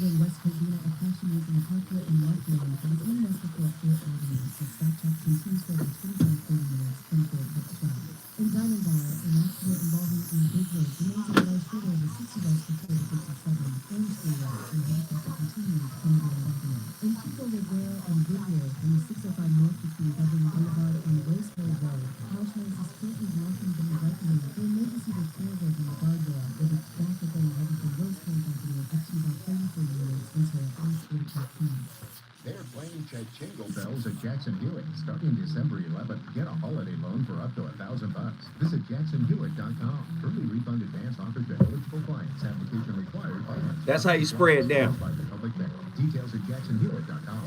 In West Covina, a caution is in Parkwood and Markland that is unrested for Fort Avenue, so stop traffic continues for about 25-30 minutes from Fort Dix Drive. In Diamond Bar, an accident involving a big rig remains on a large freeway over 60 West to 4057 Orange Freeway, and heavy traffic continues from Grand Avenue. In Pico Rivera and Goodyear, on the 605 North between Beverly Boulevard and Roseville Road, Pauschman's is currently blocking the right lane for emergency repair work on the guardrail, with its traffic getting heavy from Rose Point Avenue up to about 34 units until at least 45 p.m. They're playing Jingle Bells at Jackson Hewitt. Starting December 11th, get a holiday loan for up to $1,000. Visit jacksonhewitt.com. Early refund advance offered to eligible clients. Application required by That's how you spray it down. by the Public Bank. Details at jacksonhewitt.com.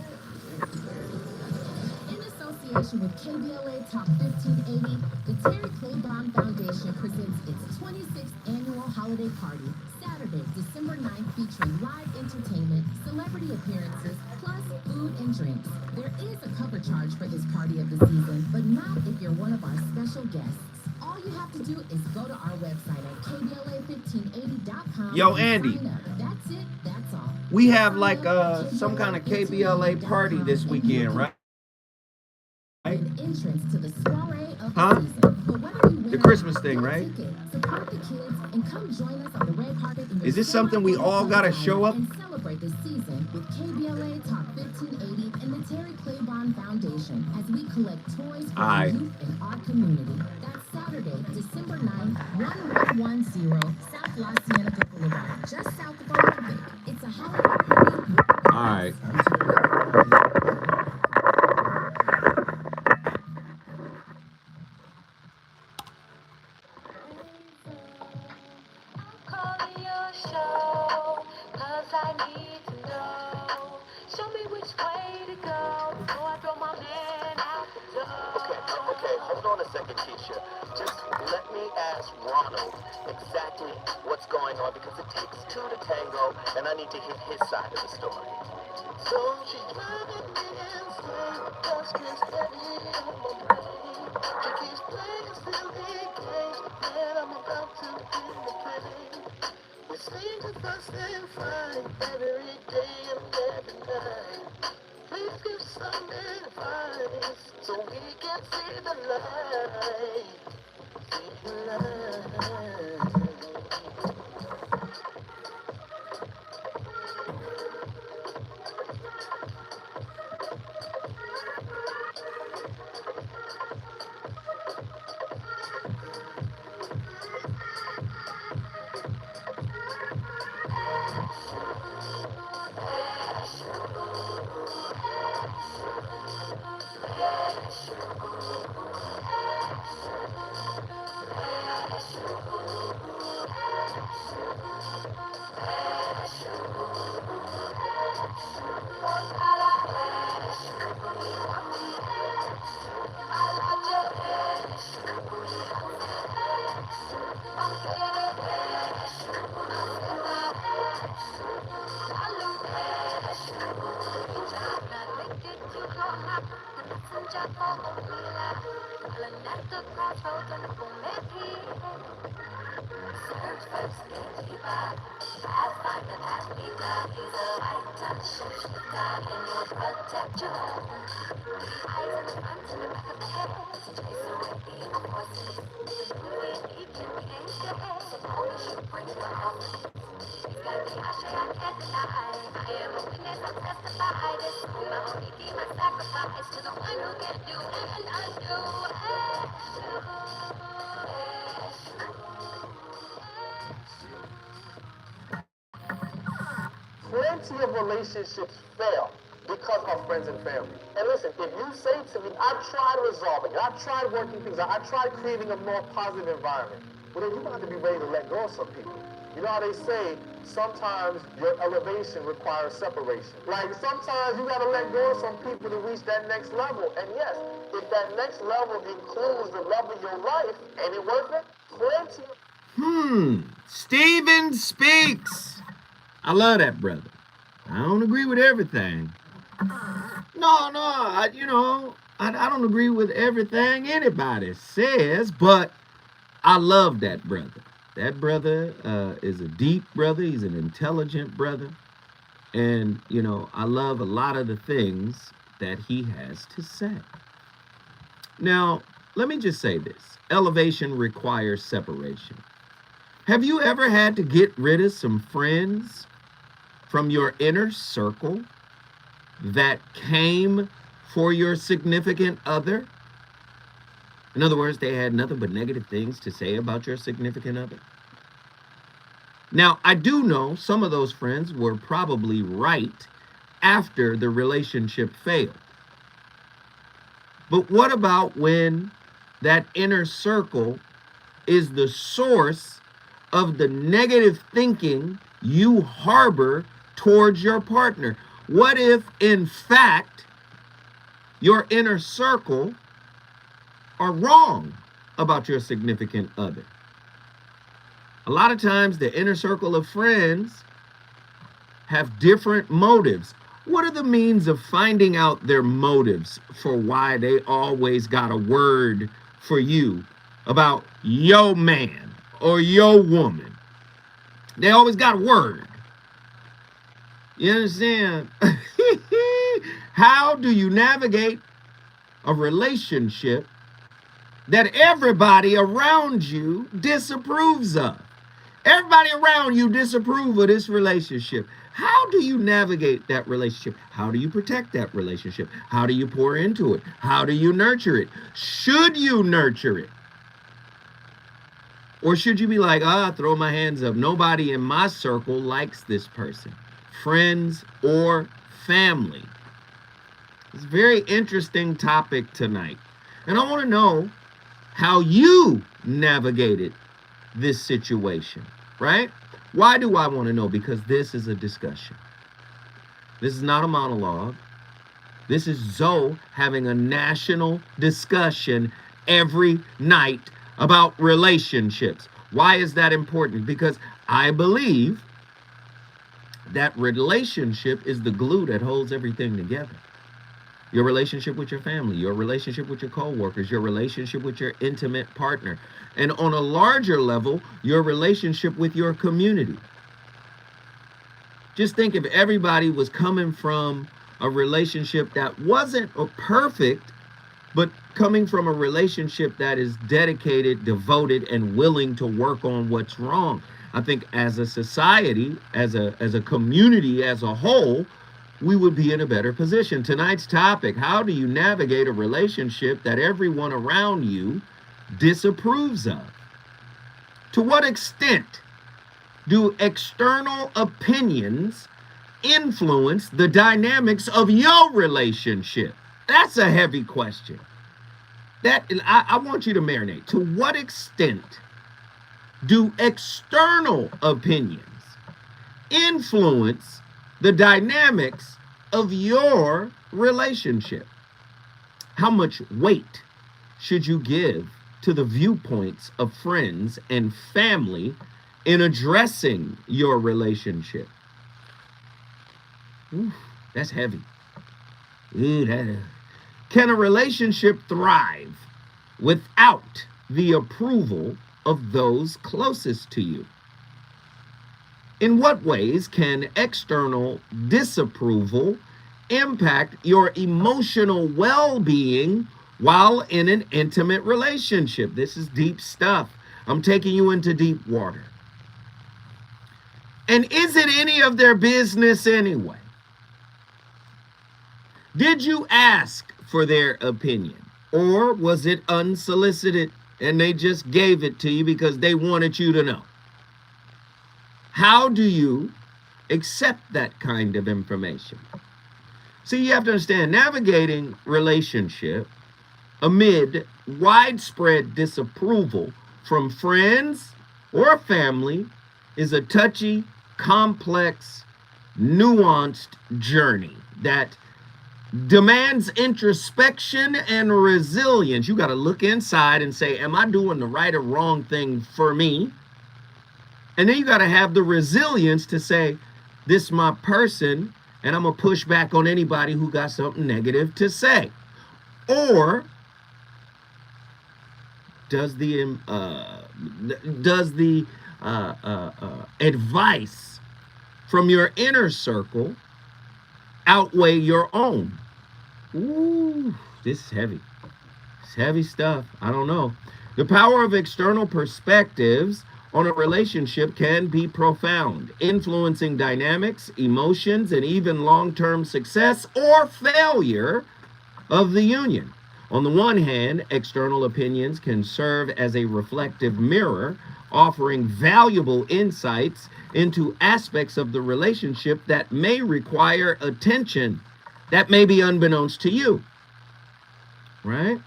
In association with KBLA Top 1580, the Terry Claiborne Foundation presents its 26th annual holiday party, Saturday, December 9th, featuring live entertainment, celebrity appearances, plus food and drinks. There is a cover charge for this party of the season, but not if you're one of our special guests. All you have to do is go to our website at kbla1580.com. Yo, Andy. Sign up. That's it. That's all. We have like some kind of KBLA party this weekend, right? An entrance to the soiree of Huh? the season. But whether you win The or Christmas not, thing, get a right? ticket, support the kids, and come join us on the red carpet in the Is this something we all gotta show up? and celebrate this season with KBLA Top 1580 and the Terry Claiborne Foundation as we collect toys for our Aye. youth in our community. That's Saturday, December 9th, 1110 South La Cienega Boulevard, just south of Olympic. It's a holiday party. All right. Calling your show, 'cause I need to know. Show me which way to go before I throw my man out the door. Okay, hold on a second, Keisha. Just let me ask Ronald exactly what's going on, because it takes two to tango, and I need to hear his side of the story. So she's driving me insane, just gets steady on my brain. She keeps playing silly games, and I'm about to feel the pain. We seem to fuss and fight every day and every night. Please give some advice so we can see the light. See the light. Plenty of relationships fail because of friends and family. And listen, if you say to me, I've tried resolving, I've tried working things out, I've tried creating a more positive environment, well then you're going to have to be ready to let go of some people. You know how they say, sometimes your elevation requires separation. Like sometimes you got to let go of some people to reach that next level. And yes, if that next level includes the love of your life, ain't it worth it? Plenty. Steven speaks. I love that brother. I don't agree with everything. No, I don't agree with everything anybody says, but I love that brother. That brother is a deep brother. He's an intelligent brother. And, I love a lot of the things that he has to say. Now, let me just say this: elevation requires separation. Have you ever had to get rid of some friends from your inner circle that came for your significant other? In other words, they had nothing but negative things to say about your significant other. Now, I do know some of those friends were probably right after the relationship failed. But what about when that inner circle is the source of the negative thinking you harbor towards your partner? What if, in fact, your inner circle are wrong about your significant other? A lot of times, the inner circle of friends have different motives. What are the means of finding out their motives for why they always got a word for you about your man or your woman? They always got a word. You understand? How do you navigate a relationship that everybody around you disapproves of? Everybody around you disapprove of this relationship. How do you navigate that relationship? How do you protect that relationship? How do you pour into it? How do you nurture it? Should you nurture it? Or should you be like, throw my hands up. Nobody in my circle likes this person, friends or family. It's a very interesting topic tonight. And I want to know how you navigated this situation, right? Why do I want to know? Because this is a discussion. This is not a monologue. This is Zoe having a national discussion every night about relationships. Why is that important? Because I believe that relationship is the glue that holds everything together. Your relationship with your family, your relationship with your coworkers, your relationship with your intimate partner, and on a larger level, your relationship with your community. Just think if everybody was coming from a relationship that wasn't perfect, but coming from a relationship that is dedicated, devoted, and willing to work on what's wrong. I think as a society, as a community as a whole, we would be in a better position. Tonight's topic: how do you navigate a relationship that everyone around you disapproves of? To what extent do external opinions influence the dynamics of your relationship? That's a heavy question. I want you to marinate. To what extent do external opinions influence the dynamics of your relationship? How much weight should you give to the viewpoints of friends and family in addressing your relationship? Ooh, that's heavy. Can a relationship thrive without the approval of those closest to you? In what ways can external disapproval impact your emotional well-being while in an intimate relationship? This is deep stuff. I'm taking you into deep water. And is it any of their business anyway? Did you ask for their opinion? Or was it unsolicited and they just gave it to you because they wanted you to know? How do you accept that kind of information? See, you have to understand, navigating relationship amid widespread disapproval from friends or family is a touchy, complex, nuanced journey that demands introspection and resilience. You got to look inside and say, am I doing the right or wrong thing for me? And then you got to have the resilience to say, this is my person, and I'm going to push back on anybody who got something negative to say. Or does the advice from your inner circle outweigh your own. Ooh, this is heavy. It's heavy stuff. I don't know. The power of external perspectives on a relationship can be profound, influencing dynamics, emotions, and even long-term success or failure of the union. On the one hand, external opinions can serve as a reflective mirror, offering valuable insights into aspects of the relationship that may require attention that may be unbeknownst to you, right?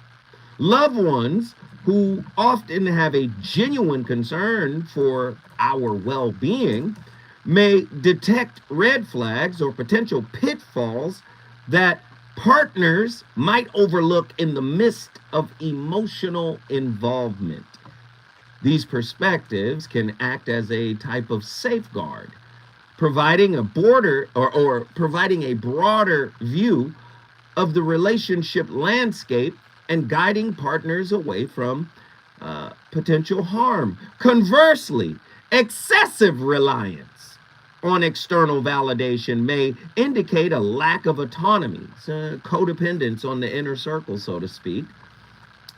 Loved ones who often have a genuine concern for our well-being may detect red flags or potential pitfalls that partners might overlook in the midst of emotional involvement. These perspectives can act as a type of safeguard, providing a border or providing a broader view of the relationship landscape and guiding partners away from potential harm. Conversely, excessive reliance on external validation may indicate a lack of autonomy, codependence on the inner circle, so to speak,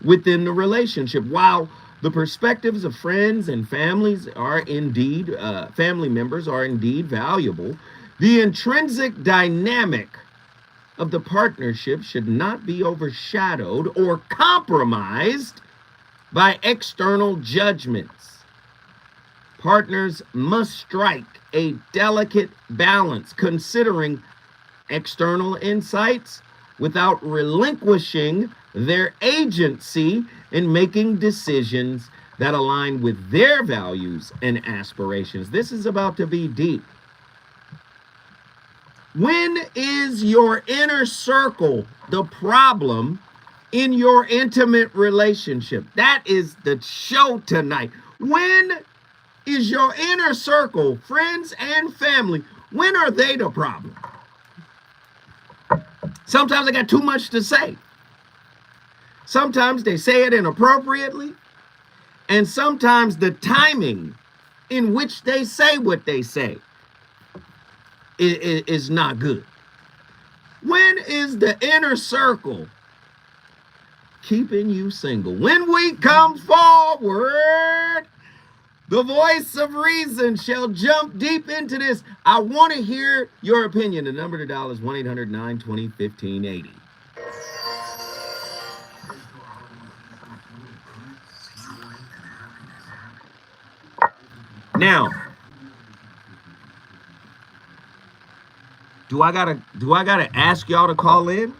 within the relationship. While the perspectives of friends and families are indeed, family members are indeed valuable, the intrinsic dynamic of the partnership should not be overshadowed or compromised by external judgments. Partners must strike a delicate balance, considering external insights without relinquishing their agency in making decisions that align with their values and aspirations. This is about to be deep. When is your inner circle the problem in your intimate relationship? That is the show tonight. When is your inner circle, friends and family, when are they the problem? Sometimes they got too much to say. Sometimes they say it inappropriately. And sometimes the timing in which they say what they say is not good. When is the inner circle keeping you single? When we come forward, the voice of reason shall jump deep into this. I want to hear your opinion. The number to dial is 1-800-920-1580. Now, do I gotta ask y'all to call in?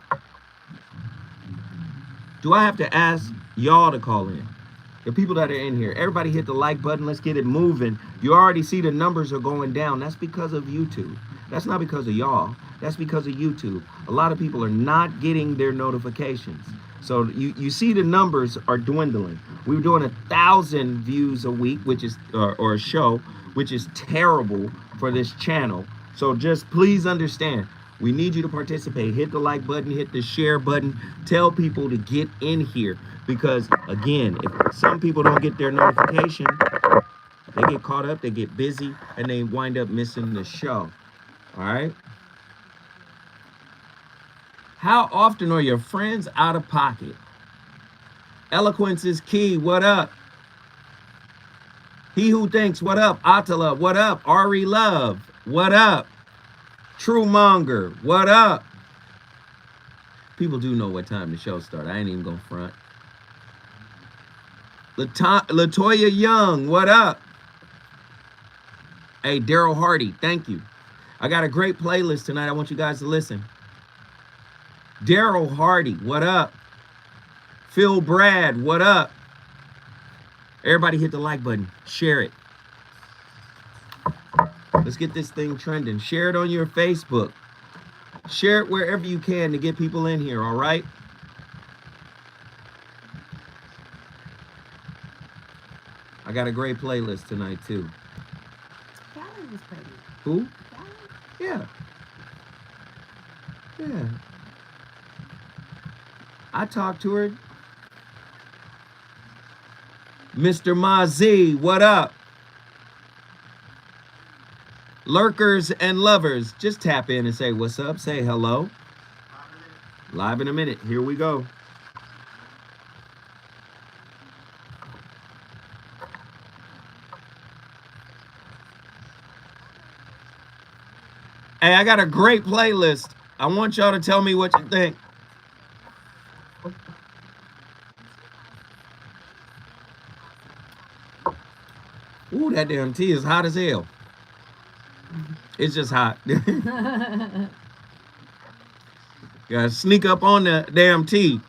Do I have to ask y'all to call in? The people that are in here, everybody hit the like button. Let's get it moving. You already see the numbers are going down. That's because of YouTube. That's not because of y'all. That's because of YouTube. A lot of people are not getting their notifications. So you see the numbers are dwindling. We were doing 1,000 views a week, which is or a show, which is terrible for this channel. So just please understand, we need you to participate. Hit the like button, hit the share button. Tell people to get in here, because again, if some people don't get their notification, they get caught up, they get busy, and they wind up missing the show. All right? How often are your friends out of pocket? Eloquence is key. What up? He who thinks, what up? Atala, what up? Ari Love, what up? True Monger, what up? People do know what time the show starts. I ain't even gonna front. Latoya Young, what up? Hey, Daryl Hardy, thank you. I got a great playlist tonight. I want you guys to listen. Daryl Hardy, what up? Phil Brad, what up? Everybody hit the like button. Share it. Let's get this thing trending. Share it on your Facebook. Share it wherever you can to get people in here, all right? I got a great playlist tonight, too. Callie was pretty. Who? Callie? Yeah. Yeah. I talked to her. Mr. Mazi, what up? Lurkers and lovers, just tap in and say what's up, say hello. Live in a minute. Here we go. Hey, I got a great playlist. I want y'all to tell me what you think. Ooh, that damn tea is hot as hell. It's just hot. Gotta sneak up on the damn tea.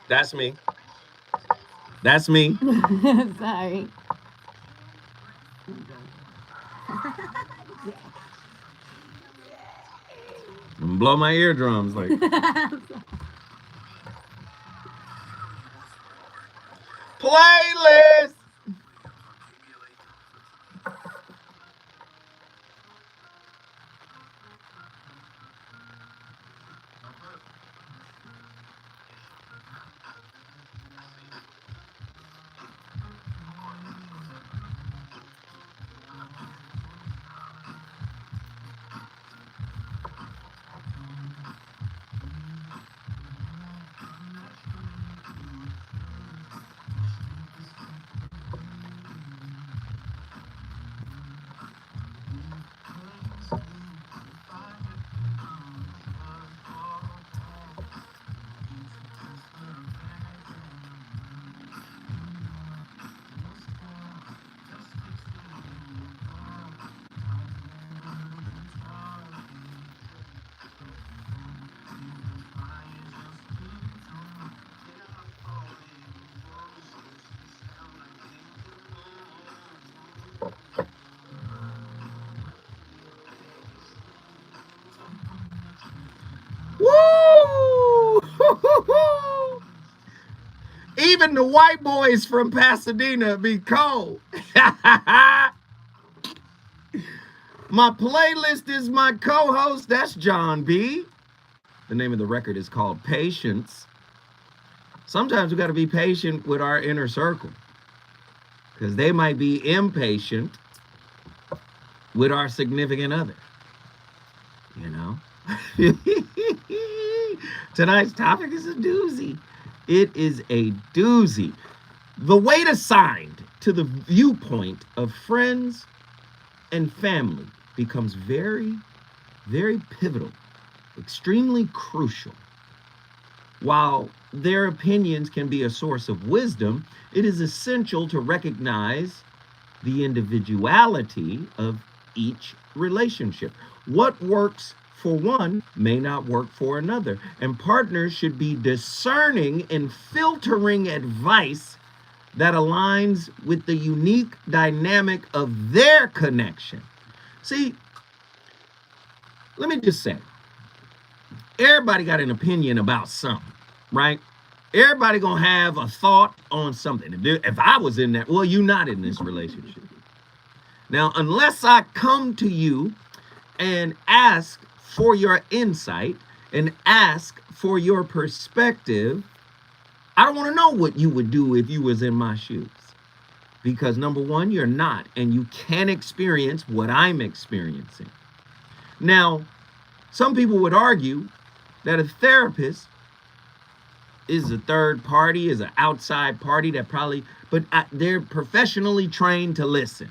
That's me. That's me. Sorry. Blow my eardrums like. Playlist. Woo! Even the white boys from Pasadena be cold. My playlist is my co-host. That's John B. The name of the record is called Patience. Sometimes we got to be patient with our inner circle because they might be impatient with our significant other. You know? Tonight's topic is a doozy. It is a doozy. The weight assigned to the viewpoint of friends and family becomes very, very pivotal, extremely crucial. While their opinions can be a source of wisdom, it is essential to recognize the individuality of each relationship. What works for one may not work for another, and partners should be discerning in filtering advice that aligns with the unique dynamic of their connection. See, let me just say, everybody got an opinion about something, right? Everybody gonna have a thought on something. If I was in that, well, you're not in this relationship. Now, unless I come to you and ask for your insight and ask for your perspective, I don't want to know what you would do if you was in my shoes. Because number one, you're not, and you can't experience what I'm experiencing. Now, some people would argue that a therapist is a third party, is an outside party that probably, but they're professionally trained to listen,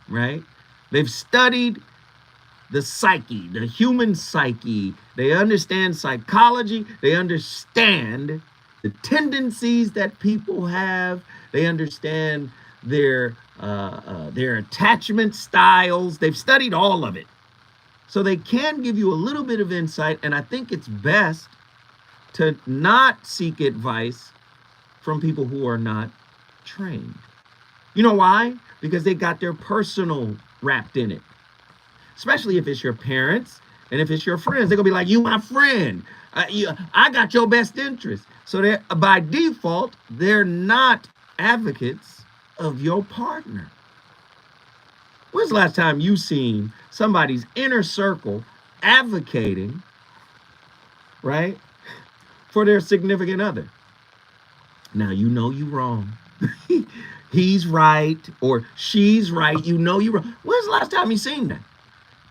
right? They've studied the psyche, the human psyche. They understand psychology. They understand the tendencies that people have. They understand their attachment styles. They've studied all of it. So they can give you a little bit of insight, and I think it's best to not seek advice from people who are not trained. You know why? Because they got their personal wrapped in it. Especially if it's your parents and if it's your friends. They're going to be like, you my friend. I got your best interest. So by default, they're not advocates of your partner. When's the last time you seen somebody's inner circle advocating right? For their significant other. Now, you know you wrong. He's right or she's right. You know you're wrong. When's the last time you seen that?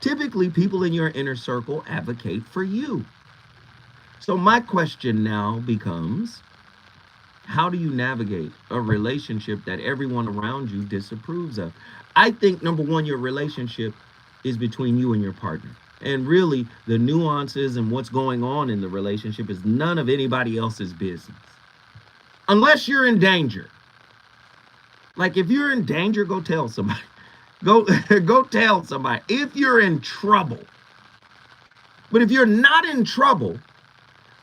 Typically, people in your inner circle advocate for you. So my question now becomes, how do you navigate a relationship that everyone around you disapproves of? I think number one, your relationship is between you and your partner. And really, the nuances and what's going on in the relationship is none of anybody else's business. Unless you're in danger. Like if you're in danger, go tell somebody. Go go tell somebody if you're in trouble. But if you're not in trouble,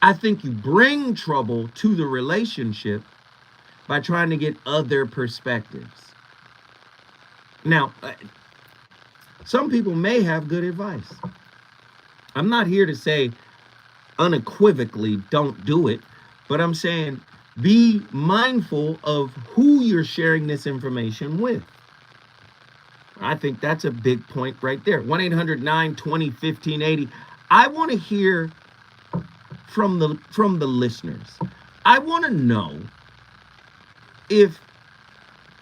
I think you bring trouble to the relationship by trying to get other perspectives. Now, some people may have good advice. I'm not here to say unequivocally don't do it, but I'm saying be mindful of who you're sharing this information with. I think that's a big point right there. 1-800-920-1580. I want to hear from the listeners. I want to know if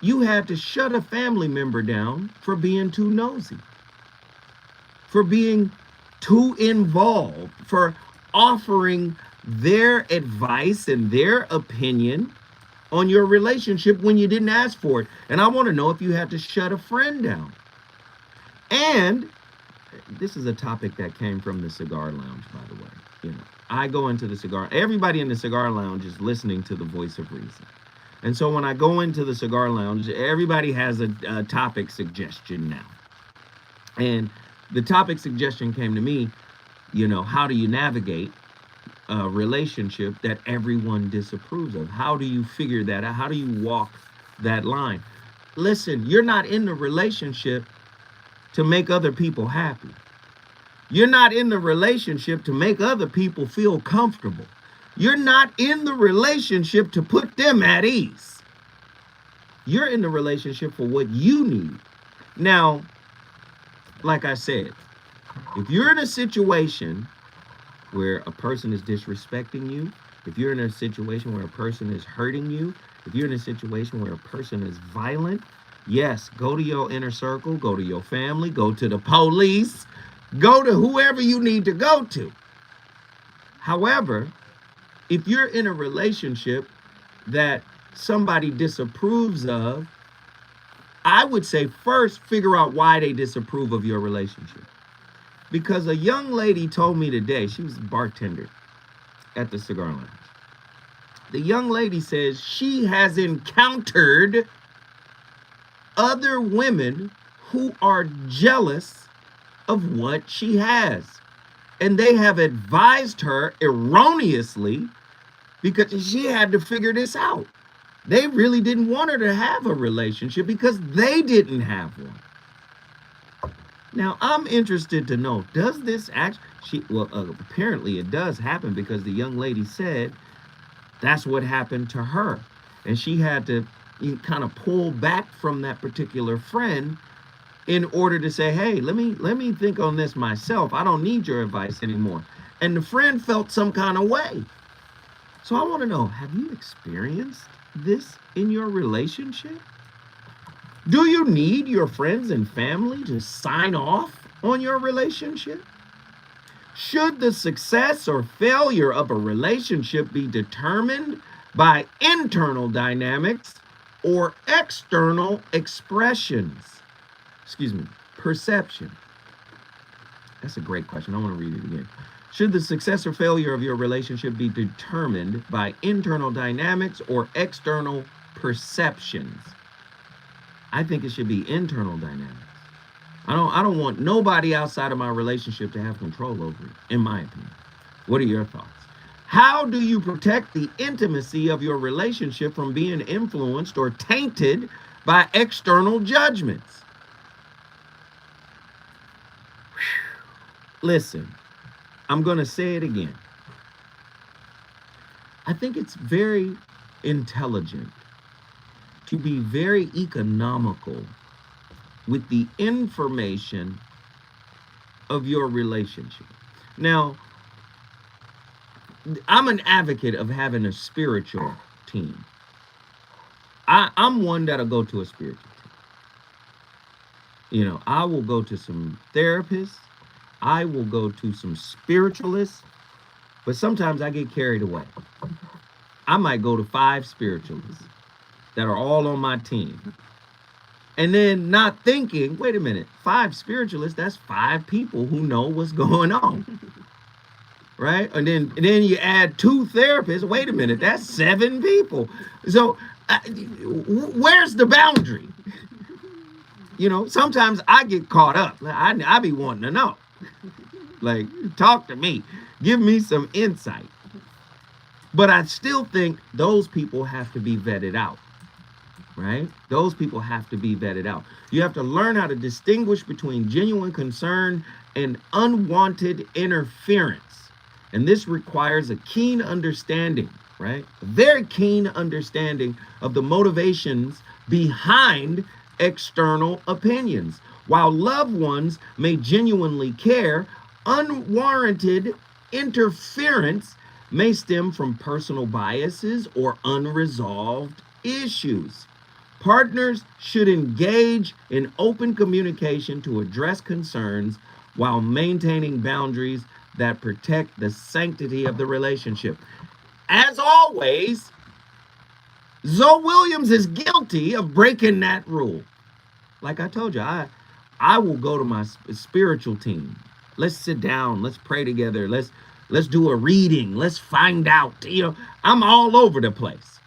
you had to shut a family member down for being too nosy, for being too involved, for offering their advice and their opinion on your relationship when you didn't ask for it. And I want to know if you had to shut a friend down. And this is a topic that came from the cigar lounge, by the way. You know, I go into the cigar, everybody in the cigar lounge is listening to the voice of reason. And so when I go into the cigar lounge, everybody has a topic suggestion now. And the topic suggestion came to me, you know, how do you navigate a relationship that everyone disapproves of? How do you figure that out? How do you walk that line? Listen, you're not in the relationship to make other people happy. You're not in the relationship to make other people feel comfortable. You're not in the relationship to put them at ease. You're in the relationship for what you need. Now, like I said, if you're in a situation where a person is disrespecting you, if you're in a situation where a person is hurting you, if you're in a situation where a person is violent, yes, go to your inner circle, go to your family, go to the police, go to whoever you need to go to. However, if you're in a relationship that somebody disapproves of, I would say first figure out why they disapprove of your relationship. Because a young lady told me today, she was a bartender at the cigar lounge. The young lady says she has encountered other women who are jealous of what she has. And they have advised her erroneously because she had to figure this out. They really didn't want her to have a relationship because they didn't have one. Now, I'm interested to know, does this actually, apparently it does happen because the young lady said that's what happened to her. And she had to kind of pull back from that particular friend in order to say, hey, let me think on this myself. I don't need your advice anymore. And the friend felt some kind of way. So I want to know, have you experienced this in your relationship? Do you need your friends and family to sign off on your relationship? Should the success or failure of a relationship be determined by internal dynamics or external perception? That's a great question. I want to read it again. Should the success or failure of your relationship be determined by internal dynamics or external perceptions? I think it should be internal dynamics. I don't want nobody outside of my relationship to have control over it, in my opinion. What are your thoughts? How do you protect the intimacy of your relationship from being influenced or tainted by external judgments? Listen, I'm going to say it again. I think it's very intelligent to be very economical with the information of your relationship. Now, I'm an advocate of having a spiritual team. I'm one that'll go to a spiritual team. You know, I will go to some therapists. I will go to some spiritualists. But sometimes I get carried away. I might go to 5 spiritualists that are all on my team. And then not thinking, wait a minute, 5 spiritualists, that's 5 people who know what's going on. Right? And then you add 2 therapists, wait a minute, that's 7 people. So where's the boundary? You know, sometimes I get caught up. I be wanting to know. Like, talk to me. Give me some insight. But I still think those people have to be vetted out. Right? Those people have to be vetted out. You have to learn how to distinguish between genuine concern and unwanted interference. And this requires a keen understanding, right? A very keen understanding of the motivations behind external opinions. While loved ones may genuinely care, unwarranted interference may stem from personal biases or unresolved issues. Partners should engage in open communication to address concerns while maintaining boundaries that protect the sanctity of the relationship. As always, Zoe Williams is guilty of breaking that rule. Like I told you, I will go to my spiritual team. Let's sit down. Let's pray together. Let's do a reading. Let's find out. You know, I'm all over the place.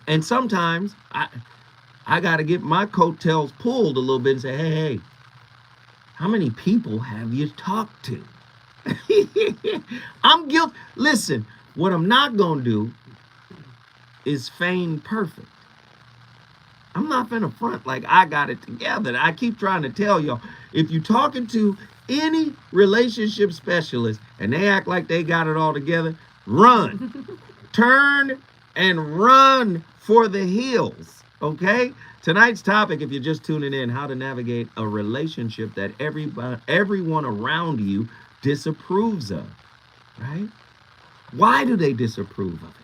And sometimes I got to get my coattails pulled a little bit and say, hey, how many people have you talked to? I'm guilty. Listen, what I'm not going to do is feign perfect. I'm not finna front like I got it together. I keep trying to tell y'all, if you're talking to any relationship specialist and they act like they got it all together, run. Turn and run for the hills, okay? Tonight's topic, if you're just tuning in, how to navigate a relationship that everyone around you disapproves of, right? Why do they disapprove of it?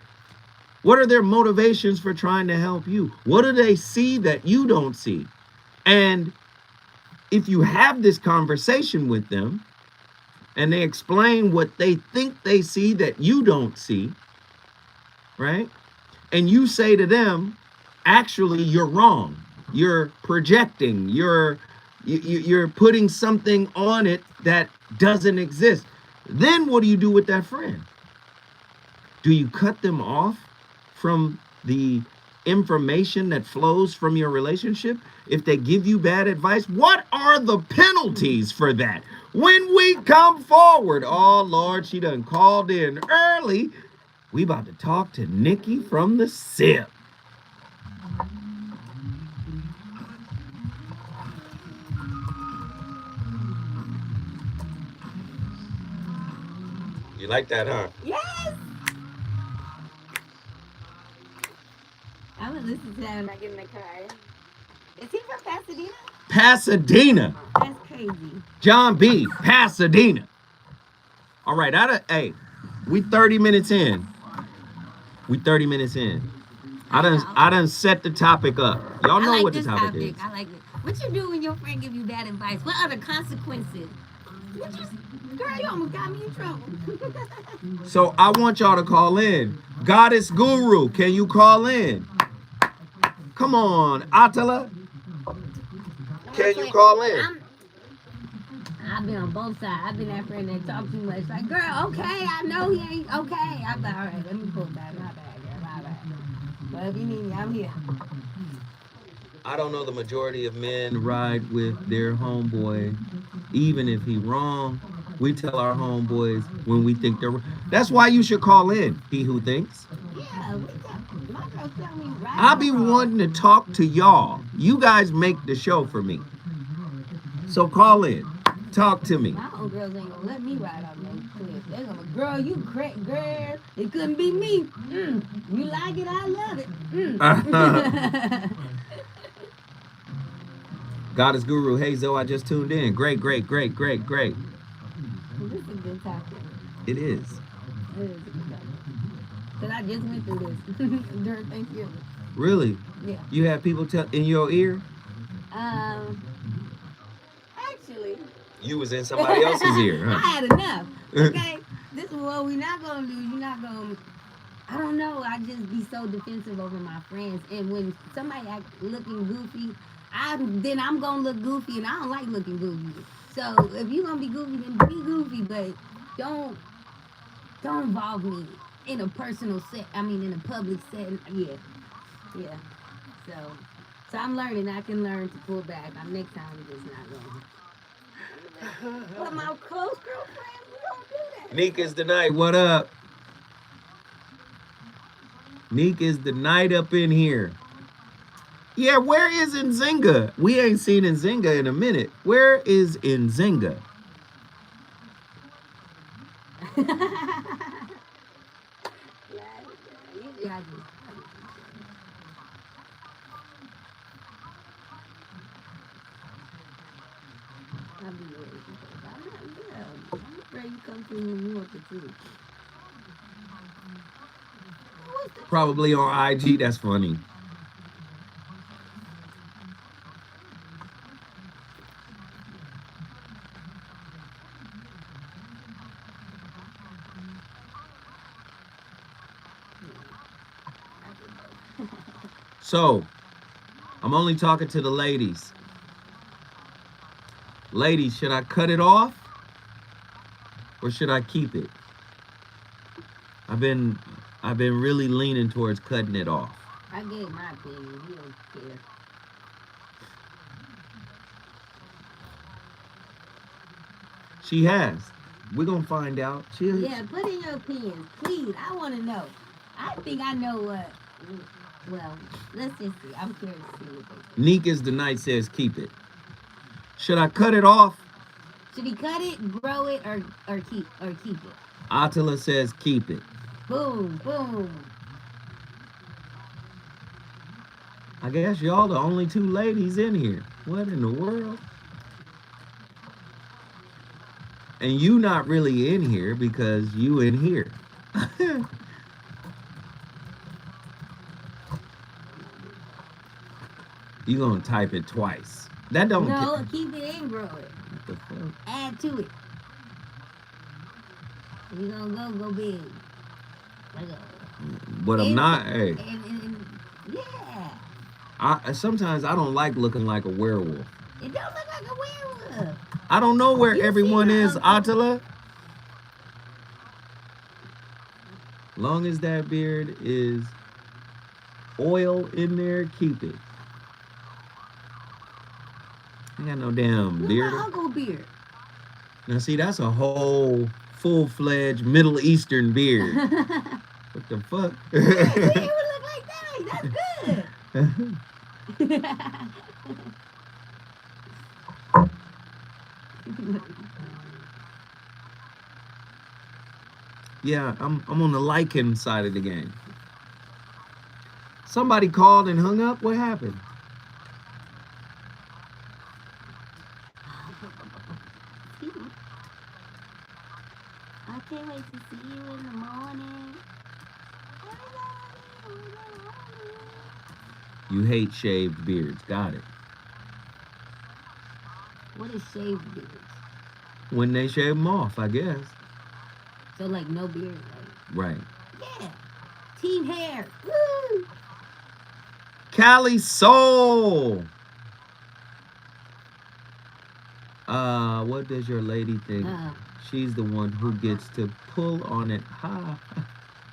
What are their motivations for trying to help you? What do they see that you don't see? And if you have this conversation with them and they explain what they think they see that you don't see, right? And you say to them, actually, you're wrong. You're projecting. You're putting something on it that doesn't exist. Then what do you do with that friend? Do you cut them off from the information that flows from your relationship? If they give you bad advice, what are the penalties for that? When we come forward, oh Lord, she done called in early. We about to talk to Nikki from the SIP. You like that, huh? Yes! I'm gonna listen to that when I get in the car. Is he from Pasadena? Pasadena. That's crazy. John B. Pasadena. All right, hey, we 30 minutes in. I done set the topic up. Y'all know what the topic is. I like it. What you do when your friend give you bad advice? What are the consequences? Girl, you almost got me in trouble. So I want y'all to call in. Goddess Guru, can you call in? Come on, Atala. Can you call in? I've been on both sides. I've been that friend that talk too much. Like, girl, okay, I know he ain't okay. I'm like, all right, let me pull back. My bad, girl, my bad. But if you need me, I'm here. I don't know, the majority of men ride with their homeboy, even if he wrong. We tell our homeboys when we think they're wrong. That's why you should call in, he who thinks. Yeah, my girl tell me right. I'll be wanting to talk to y'all. You guys make the show for me. So call in. Talk to me. My homegirls ain't gonna let me ride on no cliff. They're gonna, girl, you crack, girl. It couldn't be me. You like it, I love it. Goddess Guru, hey Zoe, I just tuned in. Great. This is a good topic. It is. It is a good topic. Cause I just went through this during Thanksgiving. Really? Yeah. You have people tell in your ear? Actually, You was in somebody else's ear, I huh? had enough. Okay, this is what we're not gonna do. You're not gonna. I don't know. I just be so defensive over my friends, and when somebody act looking goofy, I'm gonna look goofy, and I don't like looking goofy. So if you're gonna be goofy, then be goofy, but don't don't involve me in a personal set. I mean, in a public setting. Yeah, yeah. So, so I'm learning. I can learn to pull back. I'm next time I'm just not going. But my close girlfriends, we don't do that. Neek is the night. What up? Neek is the night up in here. Yeah, where is Nzinga? We ain't seen Nzinga in a minute. Where is Nzinga? Yeah, I'll be ready. I'm afraid you come to me and you want the truth. What's the Probably on IG. That's funny. So, I'm only talking to the ladies. Ladies, should I cut it off or should I keep it? I've been really leaning towards cutting it off. I gave my opinion. You don't care. She has. We're gonna find out. Yeah, put in your opinions, please. I want to know. I think I know what. Well, let's just see. I'm curious to see what they. Neek is the night says keep it. Should I cut it off? Should he cut it, grow it, or keep it? Attila says keep it. Boom, boom. I guess y'all the only two ladies in here. What in the world? And you not really in here because you in here. You gonna type it twice. That don't No, keep it and grow it. What the fuck? Add to it. If you gonna go big. But I'm not. Hey, yeah. sometimes I don't like looking like a werewolf. It don't look like a werewolf. I don't know where You everyone see is, how- Attila. Long as that beard is oil in there, keep it. I got no damn Look beard. my uncle beard. Now see, that's a whole full-fledged Middle Eastern beard. What the fuck? Yeah, it would look like that. That's good. Yeah, I'm on the liking side of the game. Somebody called and hung up. What happened? I can't wait to see you in the morning. You hate shaved beards. Got it. What is shaved beard? When they shave them off, I guess. So like no beard, Right. yeah. Team hair. Woo! Cali Soul. What does your lady think? She's the one who gets to pull on it. Ha.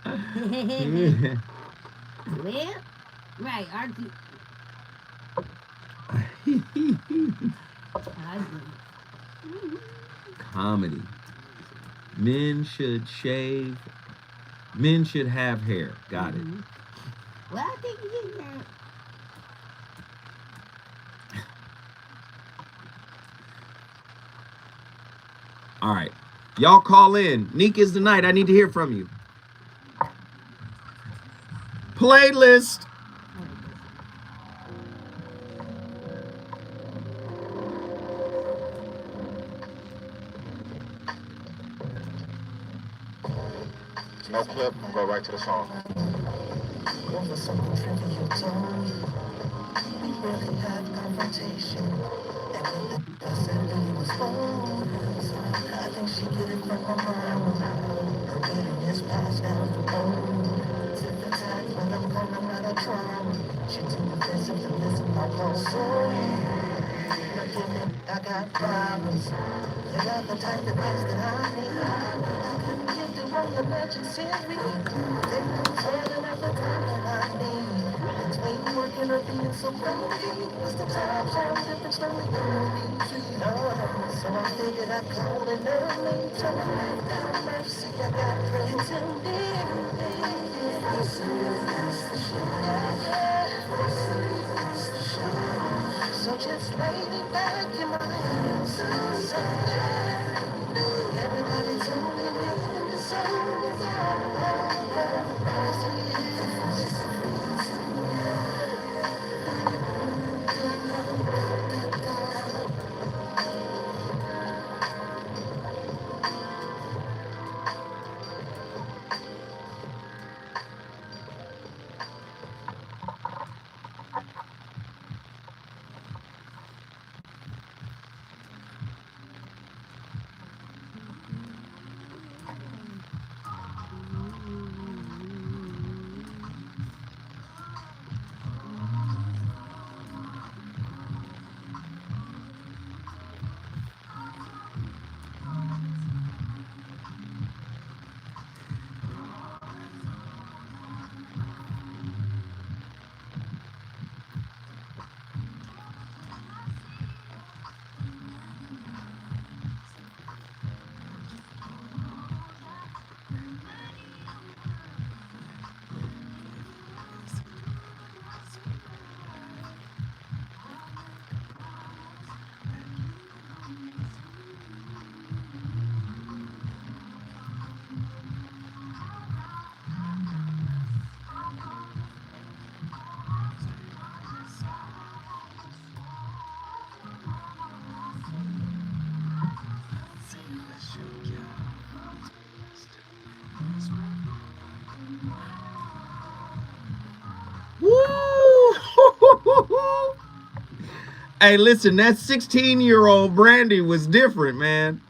Yeah. Well, right, aren't you? I do. Comedy. Men should shave. Men should have hair. Got it. Well, I think you get there. All right. Y'all call in. Neek is the night. I need to hear from you. Playlist. No clip, go right to the song. Over something tricky you told me. We really had confrontation. And I said that it was wrong. I think she get it from my mom. Her bitterness passed down the bone. Took the time when I'm coming out of trauma. She too offensive to listen my whole story. I got problems. They got the type of things that I need. I couldn't give the one that matches Siri. They don't tell them at the time that I need. It's me working or being so crazy. What's the time zone difference from the UV? Oh, so I figured I'd call it early. Turn the light down, mercy. I got friends in so just lay me back in my hands. Everybody told me in the Woo! Hey, listen, that 16-year-old Brandy was different, man.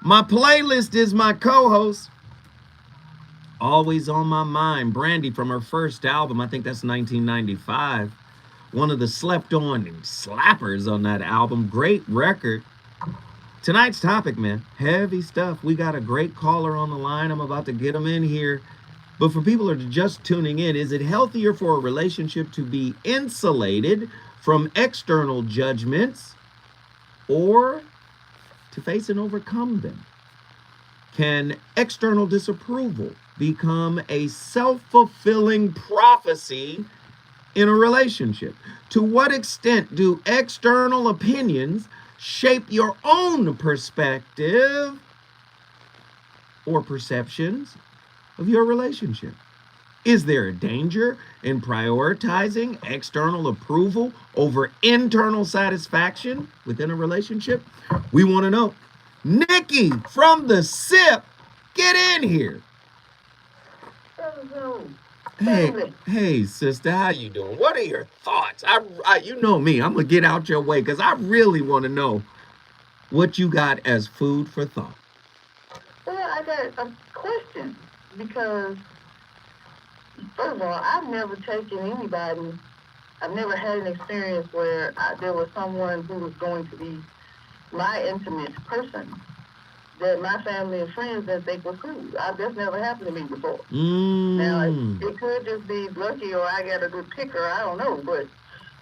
My playlist is my co-host. Always on my mind. Brandy from her first album, I think that's 1995. One of the slept-on slappers on that album. Great record. Tonight's topic, man, heavy stuff. We got a great caller on the line. I'm about to get him in here. But for people that are just tuning in, is it healthier for a relationship to be insulated from external judgments or to face and overcome them? Can external disapproval become a self-fulfilling prophecy in a relationship? To what extent do external opinions shape your own perspective or perceptions of your relationship? Is there a danger in prioritizing external approval over internal satisfaction within a relationship? We want to know. Nikki from the SIP, get in here. Hey, sister, how you doing? What are your thoughts? You know me. I'm gonna get out your way because I really want to know what you got as food for thought. Well, I got a question because, first of all, I've never had an experience where there was someone who was going to be my intimate person that my family and friends didn't think was cool. That's never happened to me before. Now, it could just be lucky or I got a good picker, I don't know, but,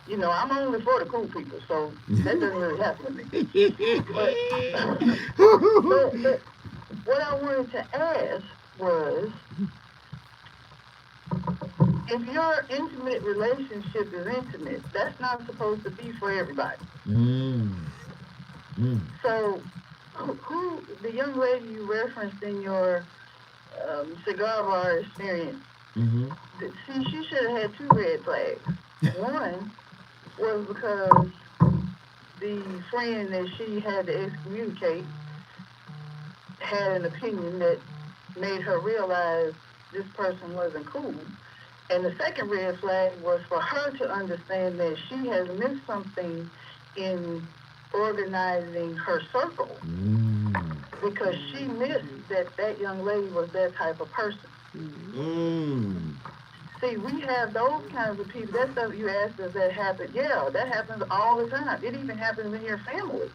you know, I'm only for the cool people, so that doesn't really happen to me. But what I wanted to ask was, if your intimate relationship is intimate, that's not supposed to be for everybody. So, who the young lady you referenced in your cigar bar experience, she should have had two red flags. One was because the friend that she had to excommunicate had an opinion that made her realize this person wasn't cool. And the second red flag was for her to understand that she has missed something in organizing her circle, because she missed that young lady was that type of person. See, we have those kinds of people. That stuff you asked, does that happen? Yeah, that happens all the time. It even happens in your family.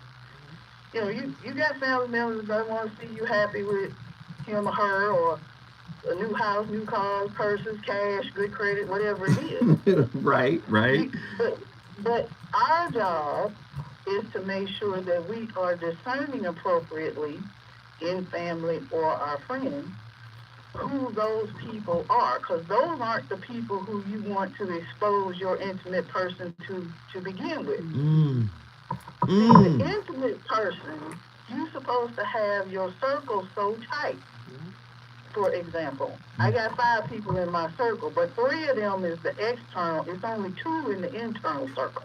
You know, you got family members that want to see you happy with him or her, or a new house, new cars, purses, cash, good credit, whatever it is. Right. But our job is to make sure that we are discerning appropriately in family or our friends who those people are, because those aren't the people who you want to expose your intimate person to begin with. See, the intimate person, you're supposed to have your circle so tight. For example, I got 5 people in my circle, but 3 of them is the external. It's only 2 in the internal circle.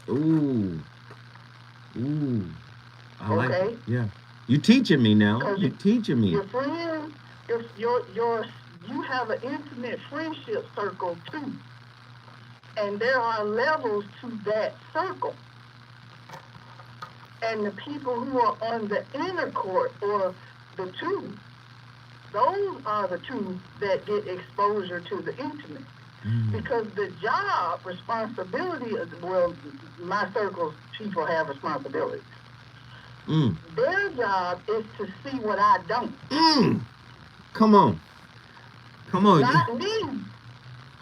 I like it. Yeah. You teaching me now. You teaching me. Your friends, you have an intimate friendship circle too. And there are levels to that circle. And the people who are on the inner court, or the 2, those are the 2 that get exposure to the intimate. Because the job, responsibility, well, my circle's people have responsibilities. Their job is to see what I don't. Come on. Not me.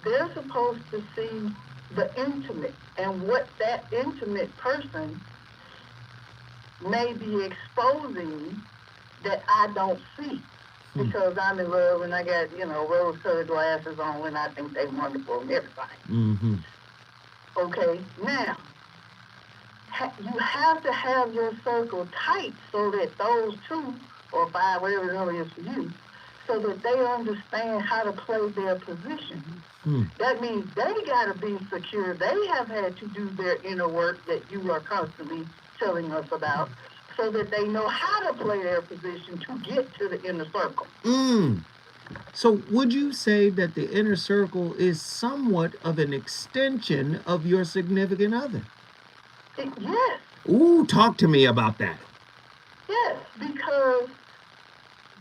They're supposed to see the intimate and what that intimate person may be exposing that I don't see. Because I'm in love and I got, rose-colored glasses on and I think they're wonderful and everything. Okay, now, you have to have your circle tight so that those 2 or 5, whatever the number is for you, so that they understand how to play their position. That means they got to be secure. They have had to do their inner work that you are constantly telling us about, so that they know how to play their position to get to the inner circle. So would you say that the inner circle is somewhat of an extension of your significant other? Yes. Talk to me about that. Yes, because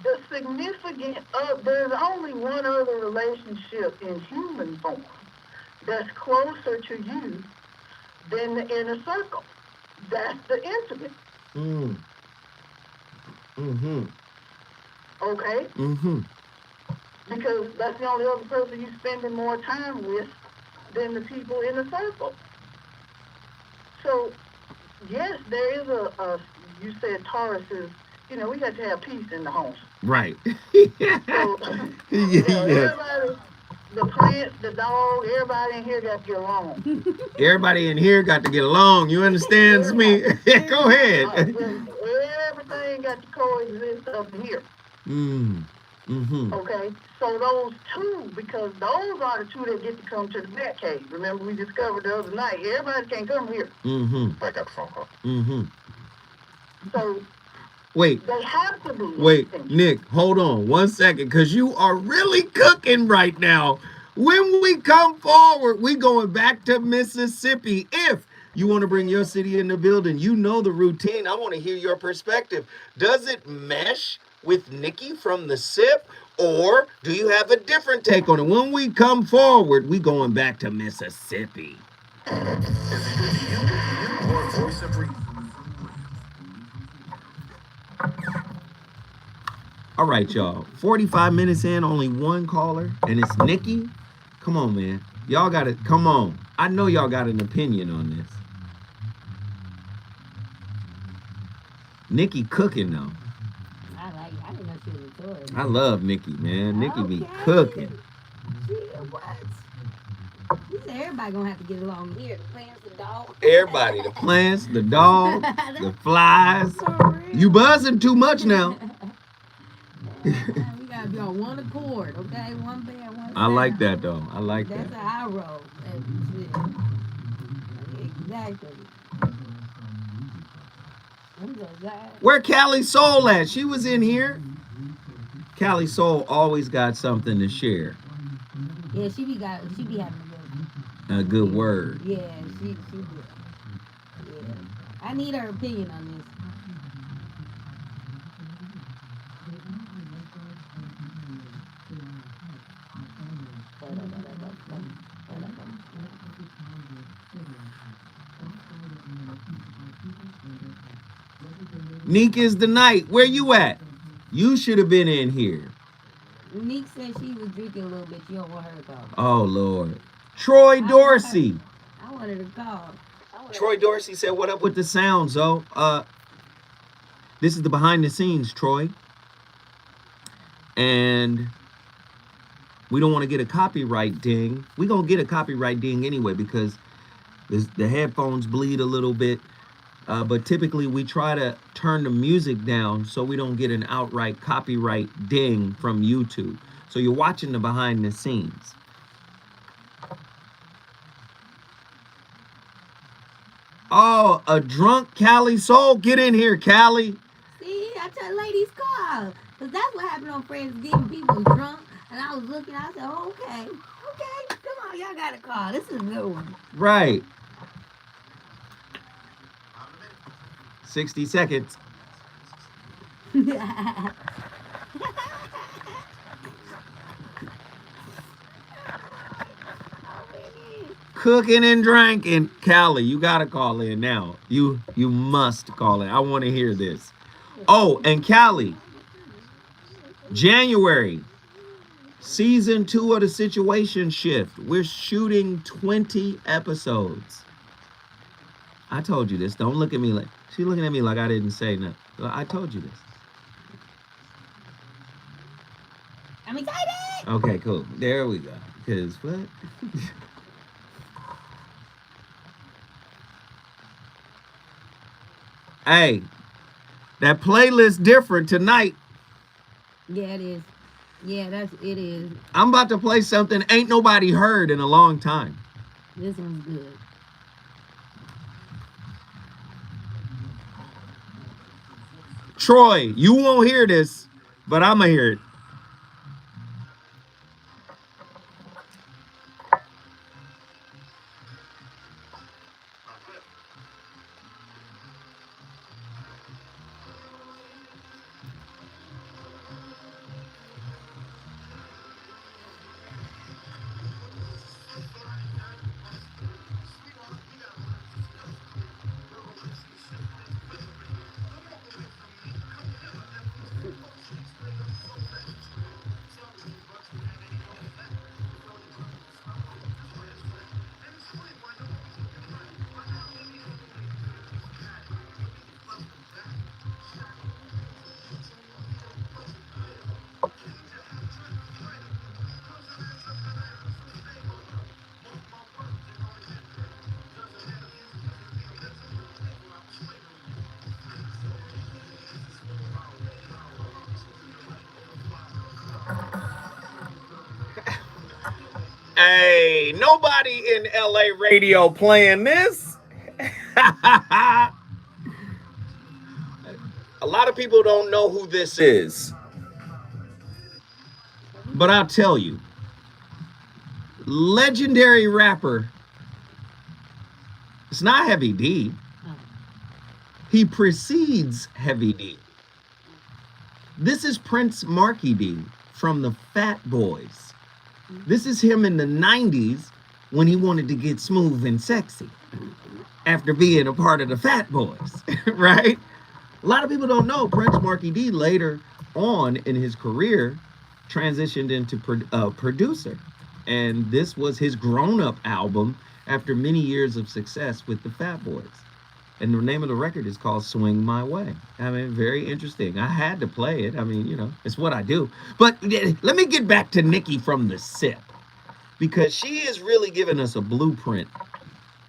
the significant there's only one other relationship in human form that's closer to you than the inner circle. That's the intimate. Okay? Because that's the only other person you're spending more time with than the people in the circle. So, yes, there is you said Taurus is, we got to have peace in the home. Right. So, everybody, the plants, the dog, everybody in here got to get along. Everybody in here got to get along. You understand me? Go ahead. Everything got to coexist up here. Okay? So those 2, because those are the 2 that get to come to the bat cave. Remember, we discovered the other night, everybody can't come here. I got a phone call. So wait, they have to be. Wait, Nick, hold on 1 second, because you are really cooking right now. When we come forward, we going back to Mississippi. If you want to bring your city in the building, you know the routine. I want to hear your perspective. Does it mesh with Nikki from the SIP, or do you have a different take on it? When we come forward, we going back to Mississippi. All right, y'all. 45 minutes in, only 1 caller, and it's Nikki. Come on, man. Y'all got to, come on. I know y'all got an opinion on this. Nikki cooking, though. I didn't know she was a Taurus. I love Nikki, man. Nikki be cooking. What? You said everybody gonna have to get along here. The plants, the dog. Everybody, the plants, the dog, the flies. You buzzing too much now. We gotta be on one accord, okay? One band, one sound. I like that though. I like that. That's how I roll. Exactly. Where Callie Soul at? She was in here. Callie Soul always got something to share. Yeah, she be having A good word. Yeah, she good. Yeah. I need her opinion on this. Neek is the night. Where you at? You should have been in here. Neek said she was drinking a little bit. You don't want her to call. Oh, Lord. Troy Dorsey. I wanted to call. Troy Dorsey said, what up with the sounds, oh? This is the behind the scenes, Troy. And we don't want to get a copyright ding. We're going to get a copyright ding anyway because the headphones bleed a little bit. But typically we try to turn the music down so we don't get an outright copyright ding from YouTube. So you're watching the behind the scenes. Oh, a drunk Callie Soul. Get in here, Callie. See, I tell ladies call. Because that's what happened on Friendsgiving. People drunk. And I was looking, I said, oh, okay. Okay, come on, y'all got to call. This is a good one. Right. 60 seconds. Cooking and drinking. Callie, you gotta call in now. You must call in. I want to hear this. Oh, and Callie, January, season 2 of the Situation Shift. We're shooting 20 episodes. I told you this. Don't look at me like she's looking at me like I didn't say nothing. I told you this. I'm excited. Okay, cool. There we go. Because what? Hey, that playlist different tonight. Yeah, it is. Yeah, it is. I'm about to play something ain't nobody heard in a long time. This one's good. Troy, you won't hear this, but I'm going to hear it. Hey, nobody in LA radio playing this. A lot of people don't know who this is. But I'll tell you. Legendary rapper. It's not Heavy D. He precedes Heavy D. This is Prince Marky D from the Fat Boys. This is him in the 90s when he wanted to get smooth and sexy after being a part of the Fat Boys, right? A lot of people don't know Prince Marky D later on in his career transitioned into producer. And this was his grown-up album after many years of success with the Fat Boys. And the name of the record is called Swing My Way. I mean, very interesting. I had to play it. I mean, you know, it's what I do. But let me get back to Nikki from the SIP, because she is really giving us a blueprint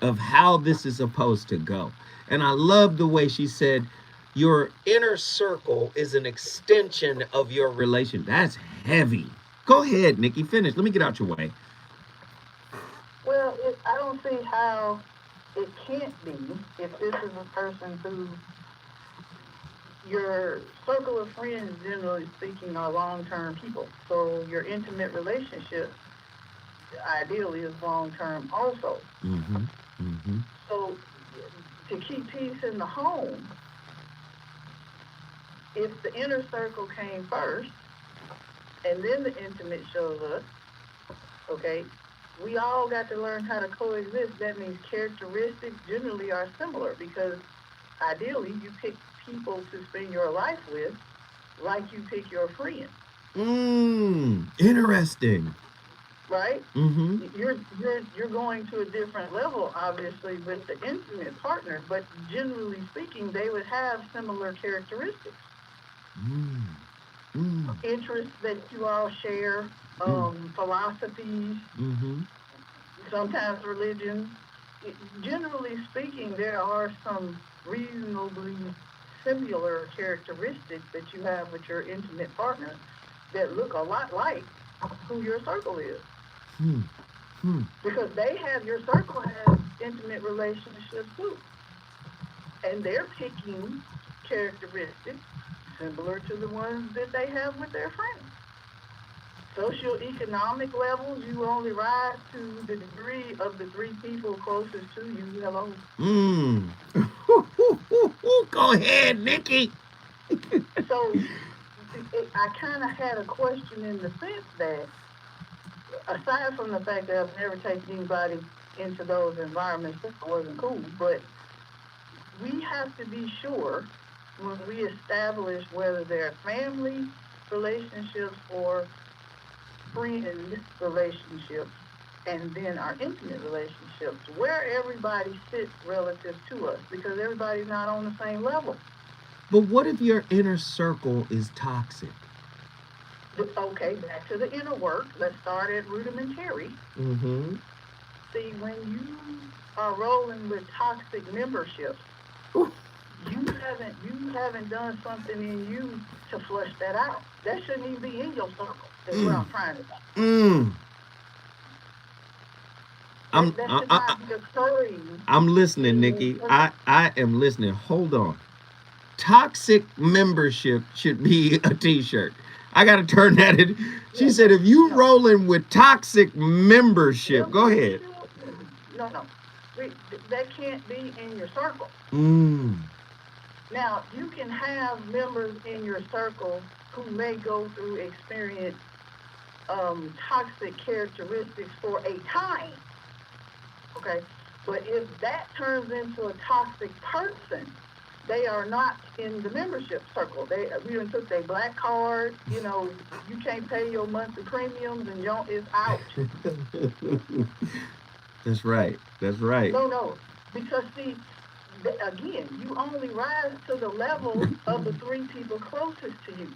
of how this is supposed to go. And I love the way she said, your inner circle is an extension of your relation. That's heavy. Go ahead, Nikki, finish. Let me get out your way. Well, I don't see how it can't be if this is a person who your circle of friends, generally speaking, are long-term people. So your intimate relationship, ideally, is long-term also. Mm-hmm. Mm-hmm. So to keep peace in the home, if the inner circle came first, and then the intimate shows up, okay, we all got to learn how to coexist. That means characteristics generally are similar because ideally you pick people to spend your life with like you pick your friends. Interesting. Right? Mm-hmm. You're going to a different level, obviously, with the intimate partner, but generally speaking, they would have similar characteristics. Interests that you all share, philosophies, sometimes religion. Generally speaking, there are some reasonably similar characteristics that you have with your intimate partner that look a lot like who your circle is. Because your circle has intimate relationships too. And they're picking characteristics similar to the ones that they have with their friends. Socioeconomic levels, you only rise to the degree of the three people closest to you. Hello. Go ahead, Nikki. So I kind of had a question in the sense that, aside from the fact that I've never taken anybody into those environments, that wasn't cool, but we have to be sure when we establish whether they're family relationships or friend relationships, and then our intimate relationships, where everybody sits relative to us, because everybody's not on the same level. But what if your inner circle is toxic? Okay, back to the inner work. Let's start at rudimentary. See, when you are rolling with toxic memberships, you haven't done something in you to flush that out. That shouldn't even be in your circle. That's what I'm trying to say. I'm listening, Nikki. I am listening. Hold on. Toxic membership should be a t-shirt. I got to turn that in. She said, if you rolling with toxic membership, go ahead. No. That can't be in your circle. Now, you can have members in your circle who may go through experience toxic characteristics for a time. Okay? But if that turns into a toxic person, they are not in the membership circle. We done took their black card. You know, you can't pay your monthly premiums, and it's out. That's right. No. Because, see, again, you only rise to the level of the three people closest to you.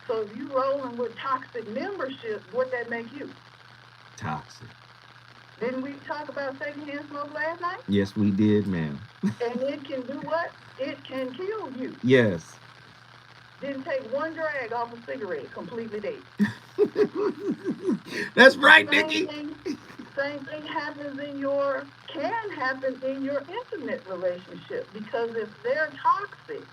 So if you rolling with toxic membership, what that make you? Toxic. Didn't we talk about secondhand smoke last night? Yes, we did, ma'am. And it can do what? It can kill you. Yes. Didn't take one drag off a cigarette, completely dead. That's right, Nikki. Same thing can happen in your intimate relationship, because if they're toxic,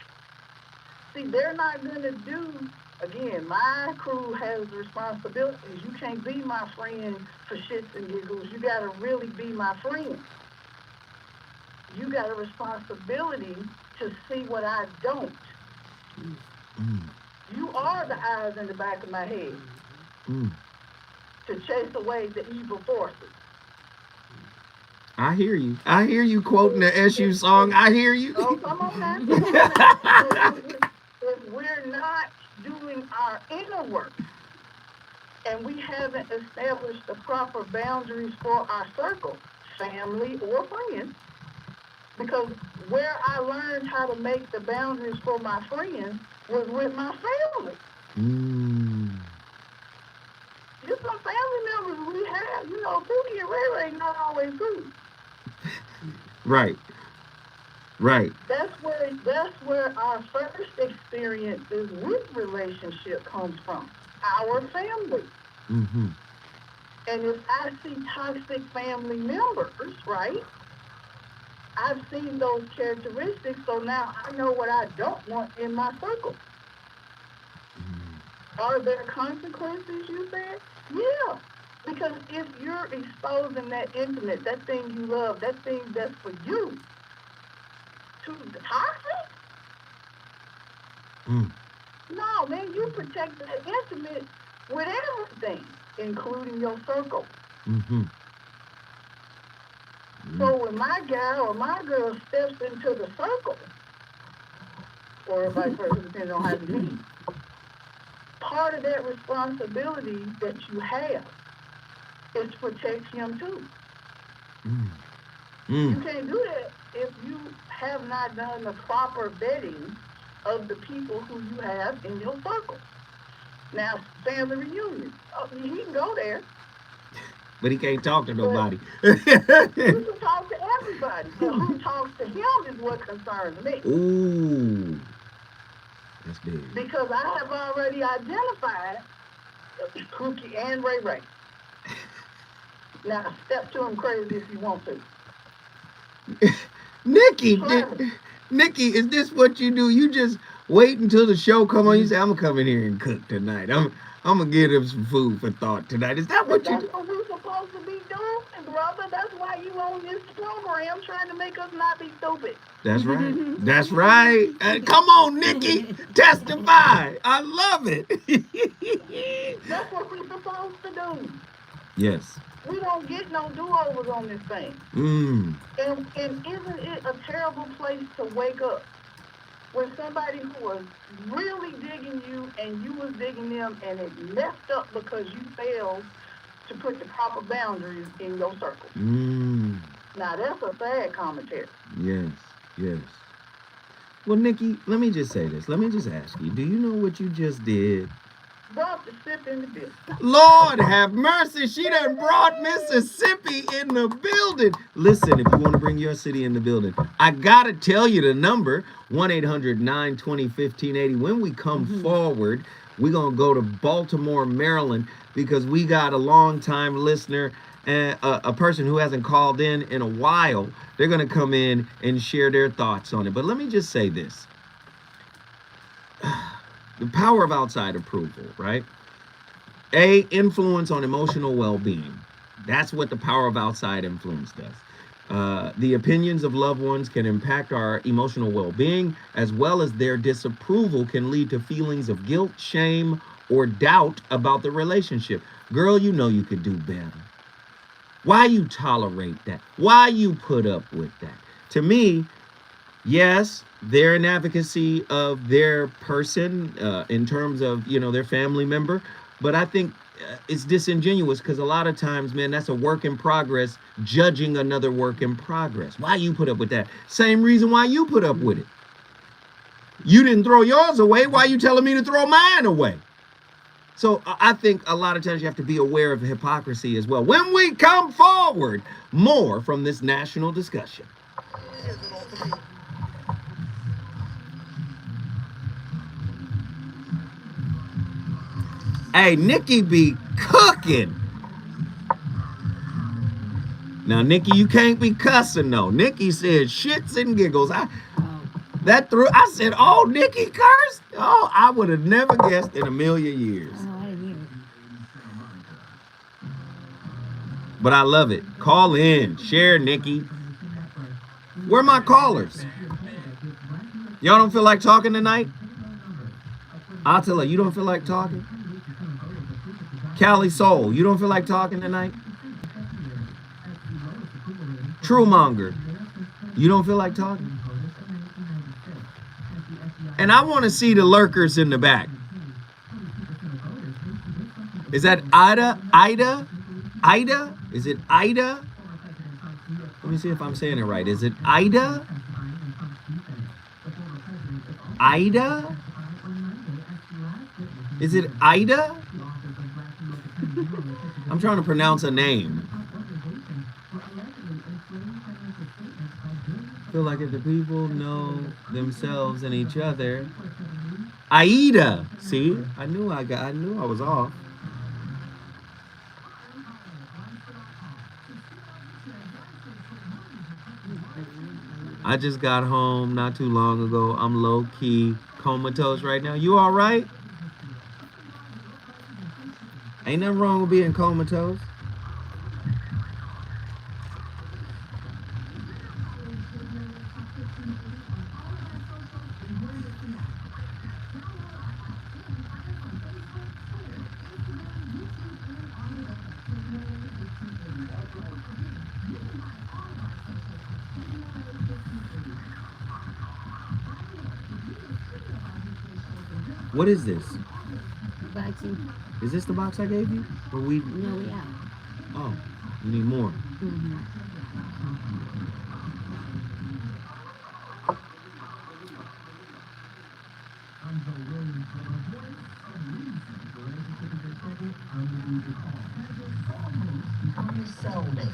see, they're not going to do, again, my crew has responsibilities. You can't be my friend for shits and giggles. You got to really be my friend. You got a responsibility to see what I don't. You are the eyes in the back of my head to chase away the evil forces. I hear you quoting the SU song. I hear you. Oh, come on now. If we're not doing our inner work and we haven't established the proper boundaries for our circle, family or friends, because where I learned how to make the boundaries for my friends was with my family. There's some family members we have, Pookie and Ray Ray not always good. Right. That's where our first experiences with relationship comes from, our family. And if I see toxic family members, right, I've seen those characteristics, so now I know what I don't want in my circle. Are there consequences, you said? Yeah. Because if you're exposing that intimate, that thing you love, that thing that's for you, to the toxic, no, man, you protect that intimate with everything, including your circle. So when my guy or my girl steps into the circle, or vice versa, depending on how you lead, part of that responsibility that you have is to protect him too. You can't do that if you have not done the proper vetting of the people who you have in your circle. Now, family reunion, he can go there. But he can't talk to nobody. You can talk to everybody, but who talks to him is what concerns me. Ooh, that's big. Because I have already identified Cookie and Ray Ray. Now, step to him crazy if you want to. Nikki, is this what you do? You just wait until the show come on. You say, I'm gonna come in here and cook tonight. I'm gonna give them some food for thought tonight. Is that what you do? That's what we're supposed to be doing, brother. That's why you on this program trying to make us not be stupid. That's right. That's right. Come on, Nikki, testify. I love it. That's what we're supposed to do. Yes. We don't get no do-overs on this thing. And isn't it a terrible place to wake up when somebody who was really digging you and you was digging them and it messed up because you failed to put the proper boundaries in your circle? Now, that's a sad commentary. Yes. Well, Nikki, let me just say this. Let me just ask you, do you know what you just did? Brought the sip in the building. Lord have mercy. She done brought Mississippi in the building. Listen, if you want to bring your city in the building, I got to tell you the number, 1-800-920-1580. When we come forward, we're going to go to Baltimore, Maryland, because we got a long-time listener, a person who hasn't called in a while. They're going to come in and share their thoughts on it. But let me just say this. The power of outside approval, right? Influence on emotional well-being. That's what the power of outside influence does. The opinions of loved ones can impact our emotional well-being, as well as their disapproval can lead to feelings of guilt, shame, or doubt about the relationship. Girl, you know you could do better. Why you tolerate that? Why you put up with that? To me, yes, they're an advocacy of their person in terms of, their family member. But I think it's disingenuous because a lot of times, man, that's a work in progress, judging another work in progress. Why you put up with that? Same reason why you put up with it. You didn't throw yours away. Why you telling me to throw mine away? So I think a lot of times you have to be aware of hypocrisy as well. When we come forward, more from this national discussion. Hey, Nikki be cooking. Now, Nikki, you can't be cussing, though. Nikki said shits and giggles. I said, oh, Nikki cursed? Oh, I would have never guessed in a million years. But I love it. Call in. Share, Nikki. Where are my callers? Y'all don't feel like talking tonight? I'll tell her, you don't feel like talking? Cali Soul, you don't feel like talking tonight? Truemonger, you don't feel like talking? And I want to see the lurkers in the back. Is that Ida? Is it Ida? Let me see if I'm saying it right. Is it Ida? Ida? Is it Ida? I'm trying to pronounce a name. I feel like if the people know themselves and each other. Aida. See? I knew I was off. I just got home not too long ago. I'm low-key comatose right now. You all right? Ain't nothing wrong with being comatose. What is this? Boxing. Is this the box I gave you? Or we? No, we out. Oh, you need more. Mm-hmm.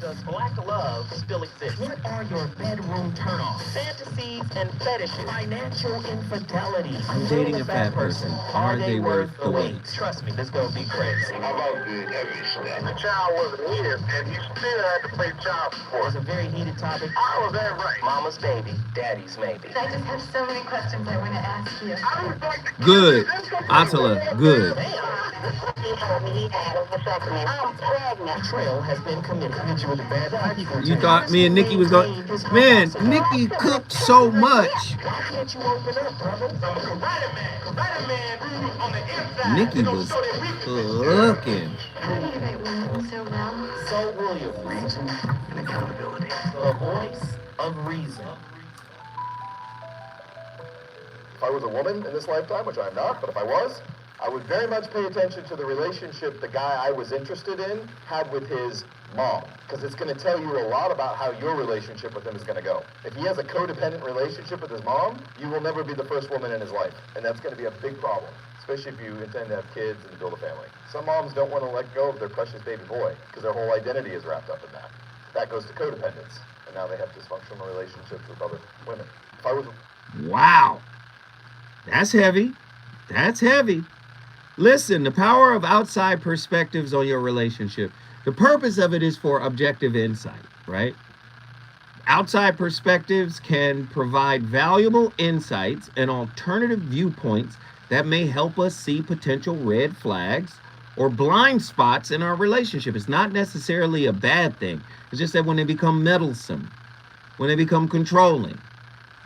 Does black love still exist? What are your bedroom turnoffs? Fantasies and fetishes. Financial infidelity. I'm dating a fat person. Are they worth the wait? Trust me, this gonna be crazy. How about the heavy stuff? The child wasn't here, and he still had to pay child It support. was a very heated topic. How was that right? Mama's baby, daddy's maybe. I just have so many questions I want to ask you. I was like, Good. Atala, good. I'm pregnant. Betrayal has been committed. Hit you with a bad touch. You thought me and Nikki was going... Man, Nikki cooked so much. Why can't you open up, brother? Karate man on the inside. Nikki was cooking. How do you write women so well? So William, reason and accountability. The voice of reason. If I was a woman in this lifetime, which I'm not, but if I was, I would very much pay attention to the relationship the guy I was interested in had with his mom, because it's going to tell you a lot about how your relationship with him is going to go. If he has a codependent relationship with his mom, you will never be the first woman in his life, and that's going to be a big problem, especially if you intend to have kids and to build a family. Some moms don't want to let go of their precious baby boy because their whole identity is wrapped up in that. That goes to codependence, and now they have dysfunctional relationships with other women. If I was Wow. That's heavy. That's heavy. Listen, the power of outside perspectives on your relationship. The purpose of it is for objective insight, right? Outside perspectives can provide valuable insights and alternative viewpoints that may help us see potential red flags or blind spots in our relationship. It's not necessarily a bad thing. It's just that when they become meddlesome, when they become controlling,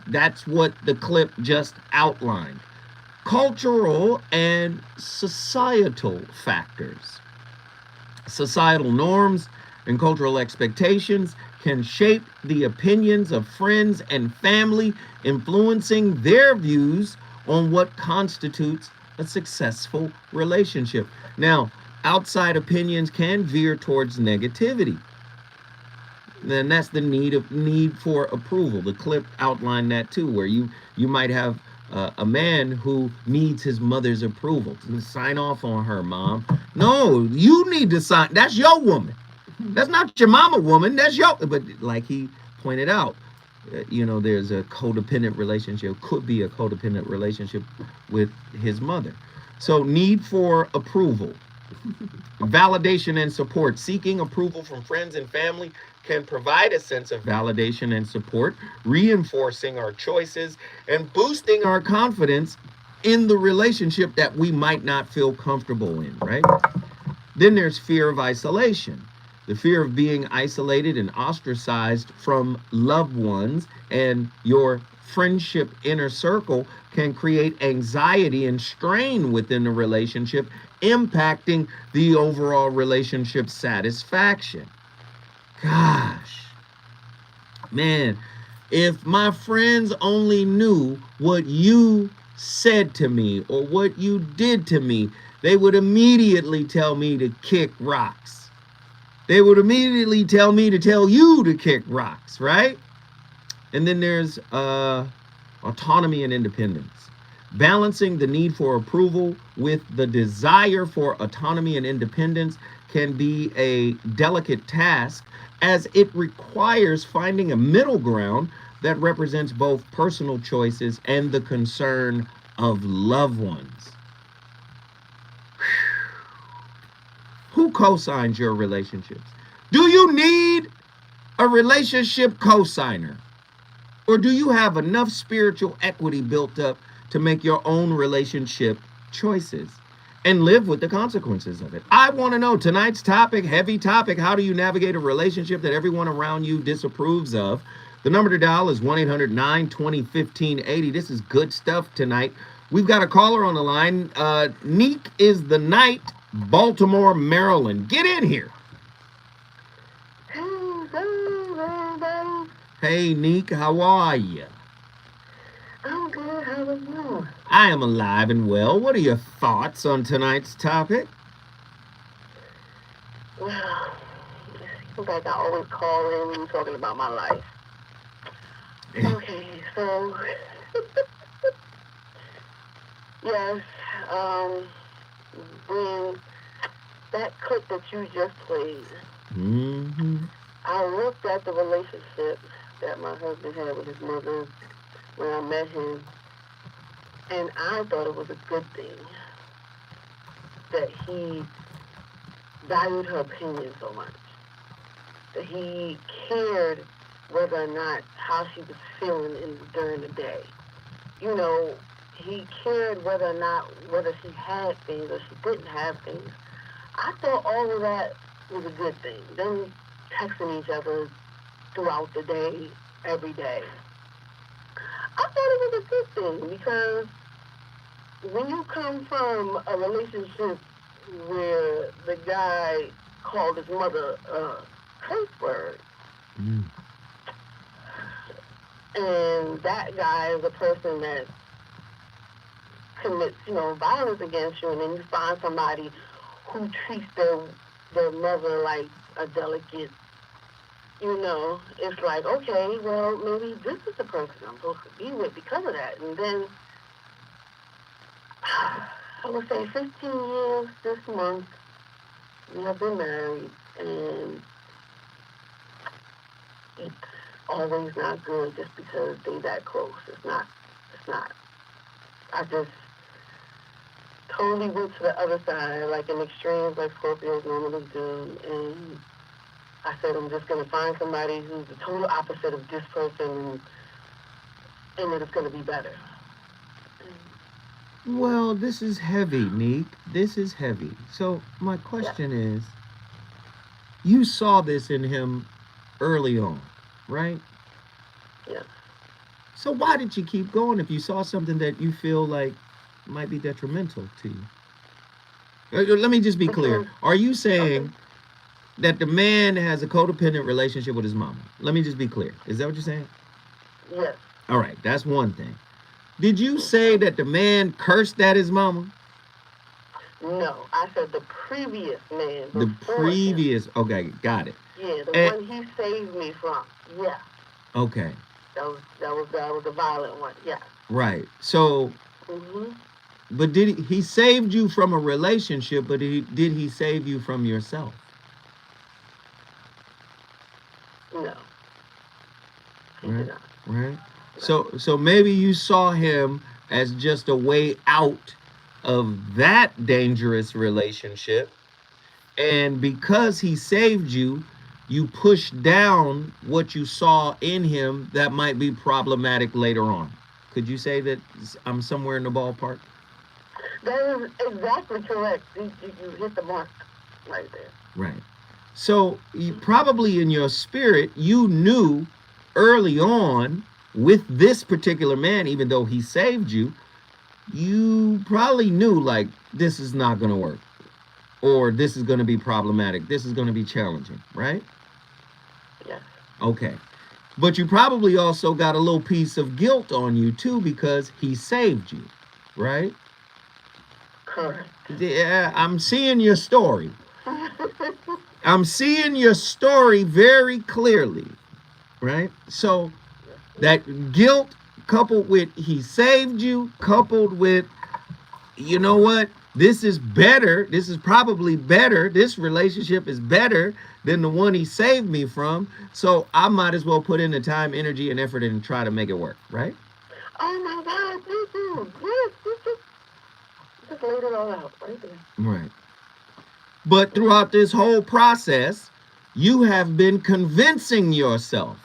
that's what the clip just outlined. Cultural and societal factors. Societal norms and cultural expectations can shape the opinions of friends and family, influencing their views on what constitutes a successful relationship. Now, outside opinions can veer towards negativity. Then that's the need for approval. The clip outlined that too, where you might have a man who needs his mother's approval to sign off on her, mom. No, you need to sign. That's your woman. That's not your mama woman. That's your. But like he pointed out, there's a codependent relationship. Could be a codependent relationship with his mother. So need for approval, validation and support. Seeking approval from friends and family can provide a sense of validation and support, reinforcing our choices and boosting our confidence in the relationship that we might not feel comfortable in, right? Then there's fear of isolation. The fear of being isolated and ostracized from loved ones and your friendship inner circle can create anxiety and strain within the relationship, impacting the overall relationship satisfaction. Gosh, man, if my friends only knew what you said to me or what you did to me, they would immediately tell me to kick rocks. They would immediately tell me to tell you to kick rocks, right? And then there's autonomy and independence. Balancing the need for approval with the desire for autonomy and independence can be a delicate task, as it requires finding a middle ground that represents both personal choices and the concern of loved ones. Who co-signs your relationships? Do you need a relationship co-signer? Or do you have enough spiritual equity built up to make your own relationship choices and live with the consequences of it? I want to know tonight's topic, heavy topic. How do you navigate a relationship that everyone around you disapproves of? The number to dial is 1-800-920-1580. This is good stuff tonight. We've got a caller on the line. Neek is the night, Baltimore, Maryland. Get in here. Hey, Neek, how are you? I'm good. How are you? I am alive and well. What are your thoughts on tonight's topic? Well, it seems like I always call in talking about my life. Okay, so yes, when that clip that you just played, I looked at the relationship that my husband had with his mother when I met him, and I thought it was a good thing that he valued her opinion so much, that he cared whether or not how she was feeling during the day. You know, he cared whether or not whether she had things or she didn't have things. I thought all of that was a good thing. Them texting each other throughout the day, every day. I thought it was a good thing because when you come from a relationship where the guy called his mother a curse word, and that guy is a person that commits, violence against you, and then you find somebody who treats their mother like a delicate, it's like, okay, well, maybe this is the person I'm supposed to be with because of that. And then, I would say 15 years this month, we have been married, and it's always not good just because they that close. It's not. I just totally went to the other side, like in extremes, like Scorpios normally do, and I said I'm just going to find somebody who's the total opposite of this person, and that it's going to be better. Well, this is heavy, Neek. This is heavy. So my question is, you saw this in him early on, right? Yeah. So why did you keep going if you saw something that you feel like might be detrimental to you? Let me just be clear. Are you saying that the man has a codependent relationship with his mama? Let me just be clear. Is that what you're saying? Yes. All right, that's one thing. Did you say that the man cursed at his mama? No, I said the previous man. The previous, okay, got it. Yeah, the one he saved me from. Yeah. Okay. That was the violent one. Yeah. Right. So. But did he saved you from a relationship? But did he save you from yourself? No. Right. So maybe you saw him as just a way out of that dangerous relationship, and because he saved you, you pushed down what you saw in him that might be problematic later on. Could you say that I'm somewhere in the ballpark? That is exactly correct. You hit the mark right there. Right. So you probably in your spirit, you knew early on with this particular man, even though he saved you, you probably knew like this is not going to work, or this is going to be problematic. This is going to be challenging, right? Yes. Okay. But you probably also got a little piece of guilt on you too because he saved you, right? Correct. Yeah, I'm seeing your story. I'm seeing your story very clearly, right? So that guilt coupled with he saved you, coupled with, you know what? This is better. This is probably better. This relationship is better than the one he saved me from. So I might as well put in the time, energy, and effort and try to make it work, right? Oh my God, thank you. Yes, just laid it all out right there. Right. But throughout this whole process, you have been convincing yourself.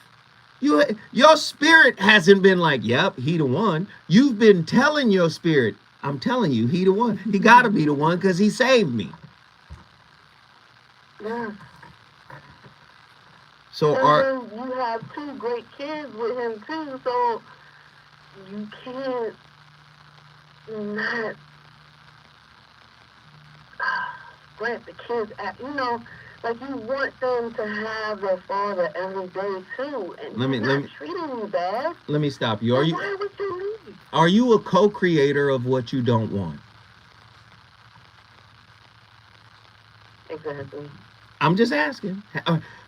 Your spirit hasn't been like, yep, he the one. You've been telling your spirit, I'm telling you, he the one. He got to be the one because he saved me. Yeah. So And then you have 2 great kids with him too, so you can't not grant the kids, like you want them to have their father every day too, and he's not treating you bad. Let me stop you. Why would you leave? Are you a co-creator of what you don't want? Exactly. I'm just asking.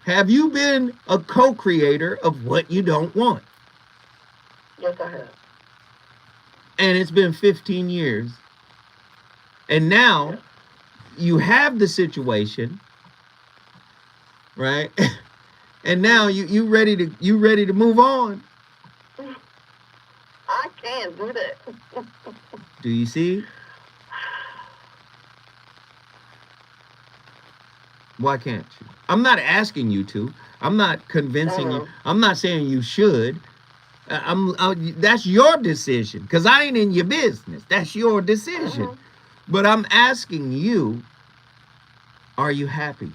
Have you been a co-creator of what you don't want? Yes, I have. And it's been 15 years. And now you have the situation, right? And now you ready to move on. I can't do that. Do you see? Why can't you? I'm not asking you to. I'm not convincing you. I'm not saying you should. That's your decision because I ain't in your business. That's your decision. But I'm asking you, are you happy?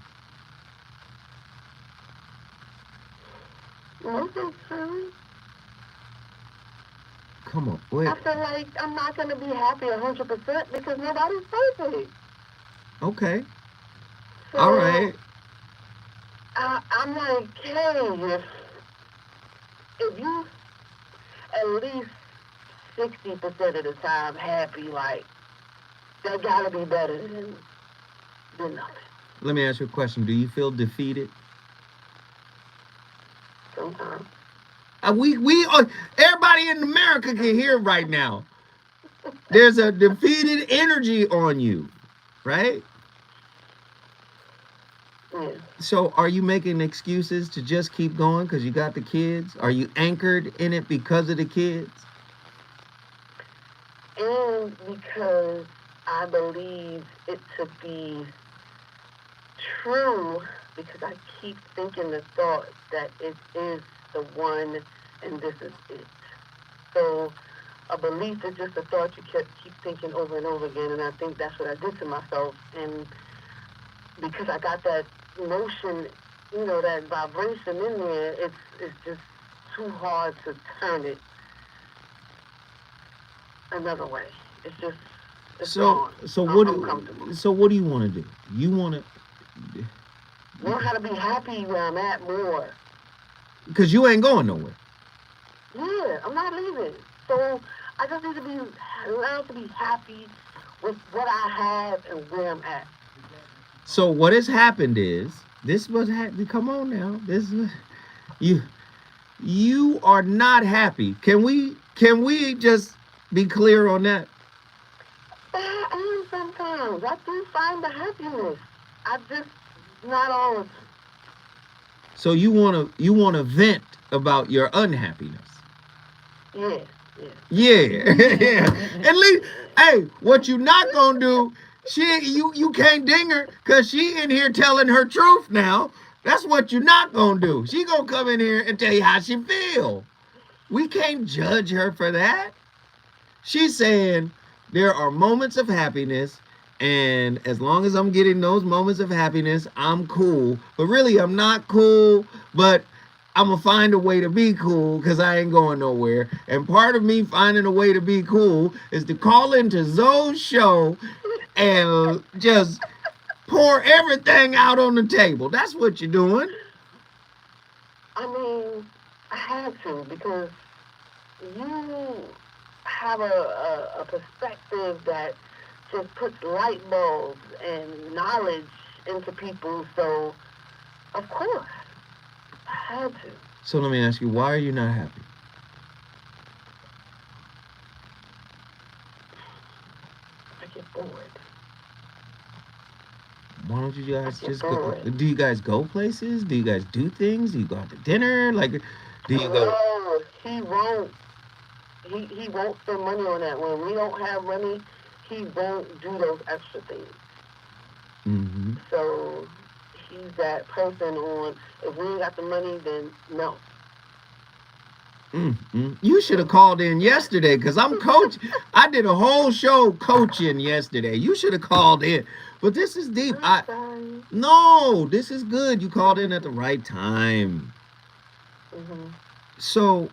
Come on, wait. I feel like I'm not going to be happy 100% because nobody's perfect. Okay. So, all right. I'm like, hey, if you at least 60% of the time happy, like, that got to be better than nothing. Let me ask you a question. Do you feel defeated? Sometimes. We everybody in America can hear right now. There's a defeated energy on you, right? Yeah. So are you making excuses to just keep going because you got the kids? Are you anchored in it because of the kids? And because I believe it to be true, because I keep thinking the thought that it is the one and this is it. So a belief is just a thought you keep thinking over and over again, and I think that's what I did to myself. And because I got that emotion, that vibration in there, it's just too hard to turn it another way. It's just gone. So what do you want to do? You want to learn how to be happy where I'm at more. Because you ain't going nowhere. Yeah, I'm not leaving. So I just need to be allowed to be happy with what I have and where I'm at. So what has happened is this was come on now. You are not happy. Can we just be clear on that? I am sometimes. I do find the happiness. I just not always. So you wanna vent about your unhappiness. Yeah. Yeah. At least, hey, what you not gonna do? You can't ding her because she in here telling her truth now. That's what you're not gonna do. She gonna come in here and tell you how she feel. We can't judge her for that. She's saying there are moments of happiness, and as long as I'm getting those moments of happiness, I'm cool. But really, I'm not cool, but I'm going to find a way to be cool because I ain't going nowhere. And part of me finding a way to be cool is to call into Zoe's show and just pour everything out on the table. That's what you're doing. I mean, I had to because you have a perspective that just puts light bulbs and knowledge into people. So, of course, I had to. So let me ask you, why are you not happy? I get bored. Why don't you guys just go? Do you guys go places? Do you guys do things? Do you go out to dinner? Like, do you go? No, he won't. He won't spend money on that. When we don't have money, he won't do those extra things. Mm-hmm. So he's that person on, if we ain't got the money, then no. You should have called in yesterday because I'm coach. I did a whole show coaching yesterday. You should have called in. But this is deep. No, this is good. You called in at the right time. So,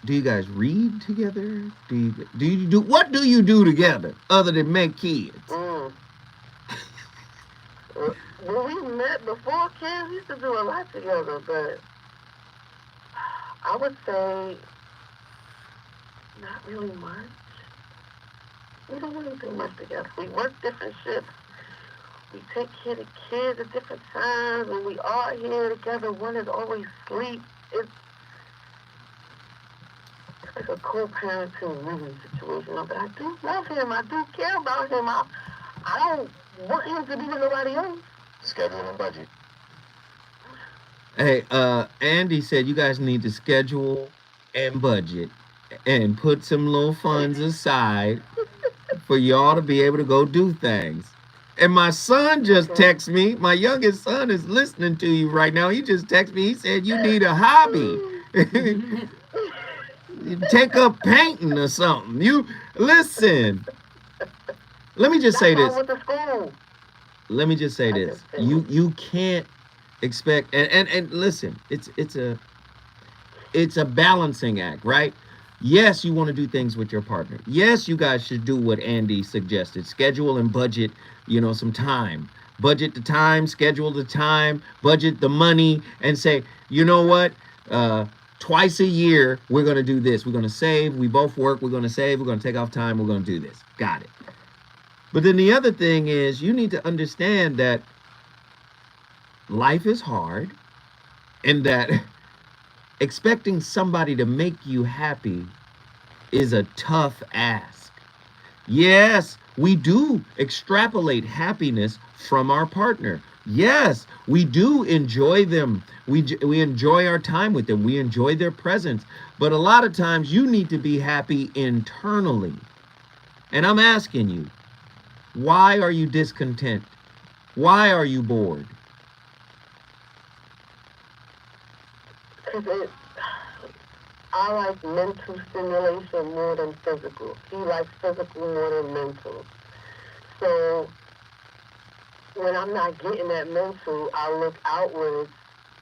do you guys read together? What do you do together other than make kids? When we met before kids, we used to do a lot together, but I would say not really much. We don't really do much together. We work different shifts. We take care of kids at different times. When we are here together, one is always asleep. It's like a co-parenting living situation. But I do love him. I do care about him. I don't want him to be with nobody else. Schedule and budget. Hey, Andy said you guys need to schedule and budget and put some little funds aside for y'all to be able to go do things. And my son just texted me. My youngest son is listening to you right now. He just texted me. He said you need a hobby. You take up painting or something. You listen. Let me just say this. Let me just say this. You can't expect and listen, it's a balancing act, right? Yes, you want to do things with your partner. Yes, you guys should do what Andy suggested. Schedule and budget, some time. Budget the time, schedule the time, budget the money, and say, you know what? Twice a year, we're going to do this. We're going to save. We both work. We're going to save. We're going to take off time. We're going to do this. Got it. But then the other thing is you need to understand that life is hard and that expecting somebody to make you happy is a tough ask. Yes, we do extrapolate happiness from our partner. Yes, we do enjoy them. We enjoy our time with them. We enjoy their presence. But a lot of times you need to be happy internally. And I'm asking you, why are you discontent? Why are you bored? Because I like mental stimulation more than physical. He likes physical more than mental. So when I'm not getting that mental, I look outwards,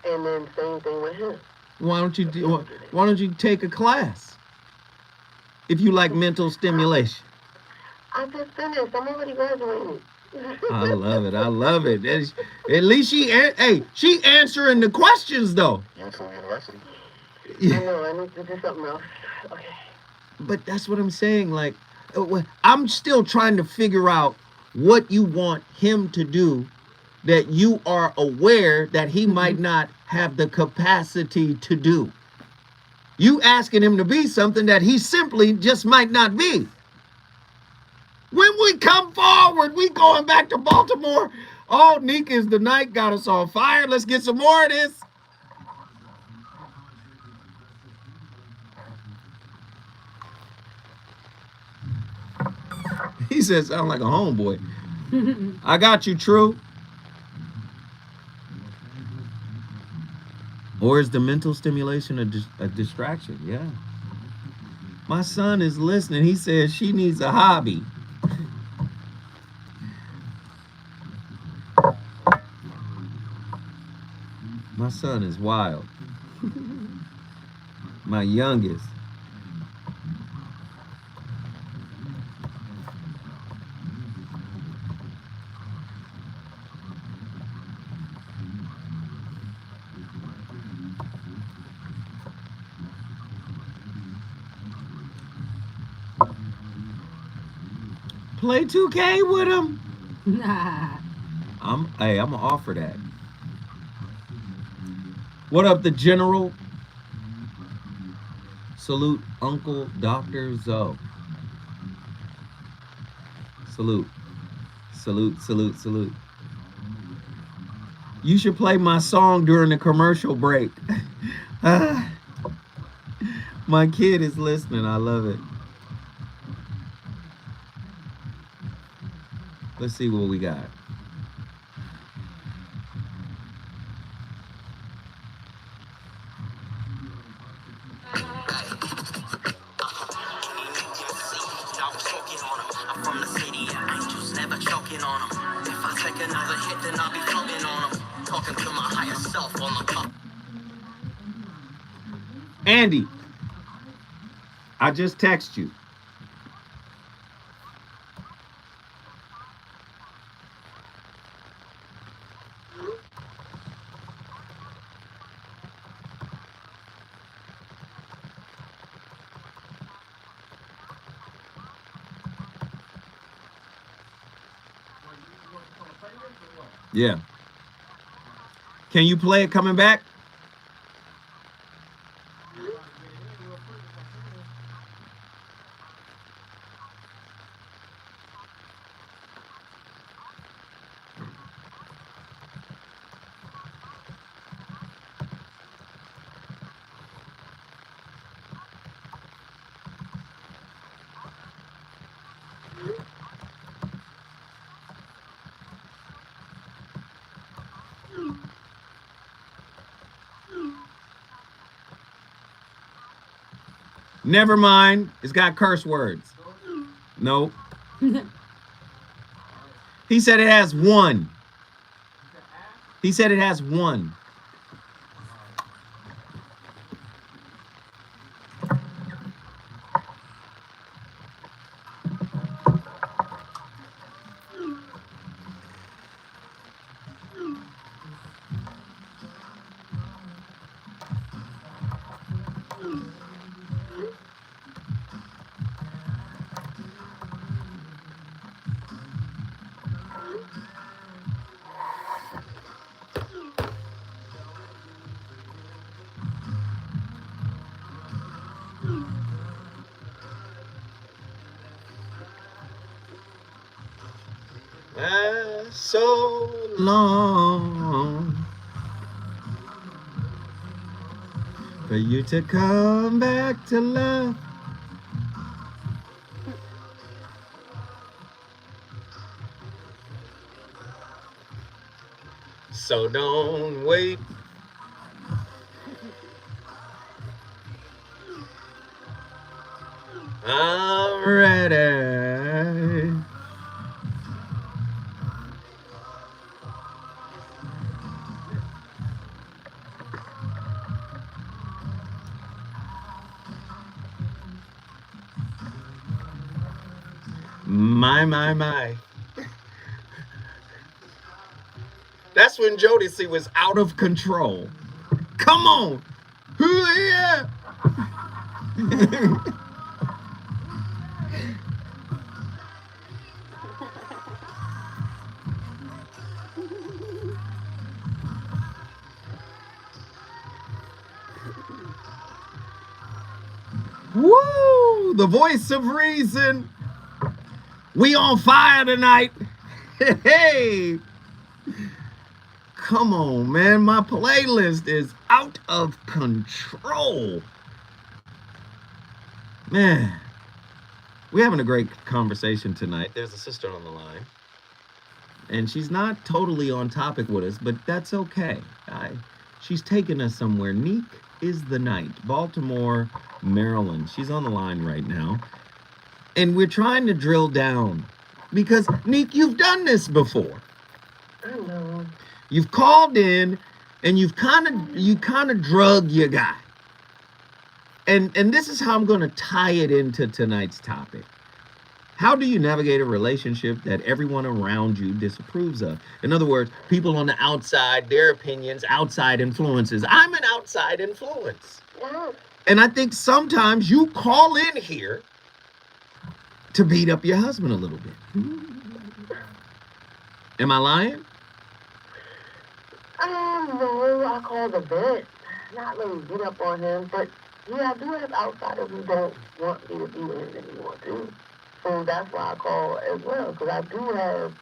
and then same thing with him. Why don't you take a class if you like mental stimulation? I just finished. I'm already graduated. I love it. I love it. At least she answering the questions though. YouTube University. I know. I need to do something else. Okay. But that's what I'm saying. Like, I'm still trying to figure out what you want him to do that you are aware that he might not have the capacity to do. You asking him to be something that he simply just might not be. When we come forward, we going back to Baltimore. Oh, Nika is the night, got us on fire. Let's get some more of this. He says, sound like a homeboy. I got you, True. Or is the mental stimulation a distraction? Yeah. My son is listening. He says she needs a hobby. My son is wild. My youngest. Play 2K with him. I'm gonna offer that. What up, the General? Salute, Uncle Dr. Zoe. Salute. Salute, salute, salute. You should play my song during the commercial break. My kid is listening. I love it. Let's see what we got. on them. If I take another hit, then I'll be floating on them. Talking to my higher self on the pump. Andy, I just text you. Yeah. Can you play it coming back? Never mind. It's got curse words. No. He said it has one. He said it has one. So long for you to come back to love. So don't wait. I'm ready. My. That's when Jodeci was out of control. Come on. Yeah. Woo! The voice of reason. We on fire tonight. Hey. Come on, man. My playlist is out of control. Man, we're having a great conversation tonight. There's a sister on the line. And she's not totally on topic with us, but that's okay. She's taking us somewhere. Neek is the night. Baltimore, Maryland. She's on the line right now. And we're trying to drill down. Because, Neek, you've done this before. I know. You've called in and you kind of drug your guy. And this is how I'm going to tie it into tonight's topic. How do you navigate a relationship that everyone around you disapproves of? In other words, people on the outside, their opinions, outside influences. I'm an outside influence. Yeah. And I think sometimes you call in here to beat up your husband a little bit. Am I lying? No, I called a vet. Not really beat up on him, but yeah, I do have outsiders who don't want me to be with him anymore too. So that's why I call as well, because I do have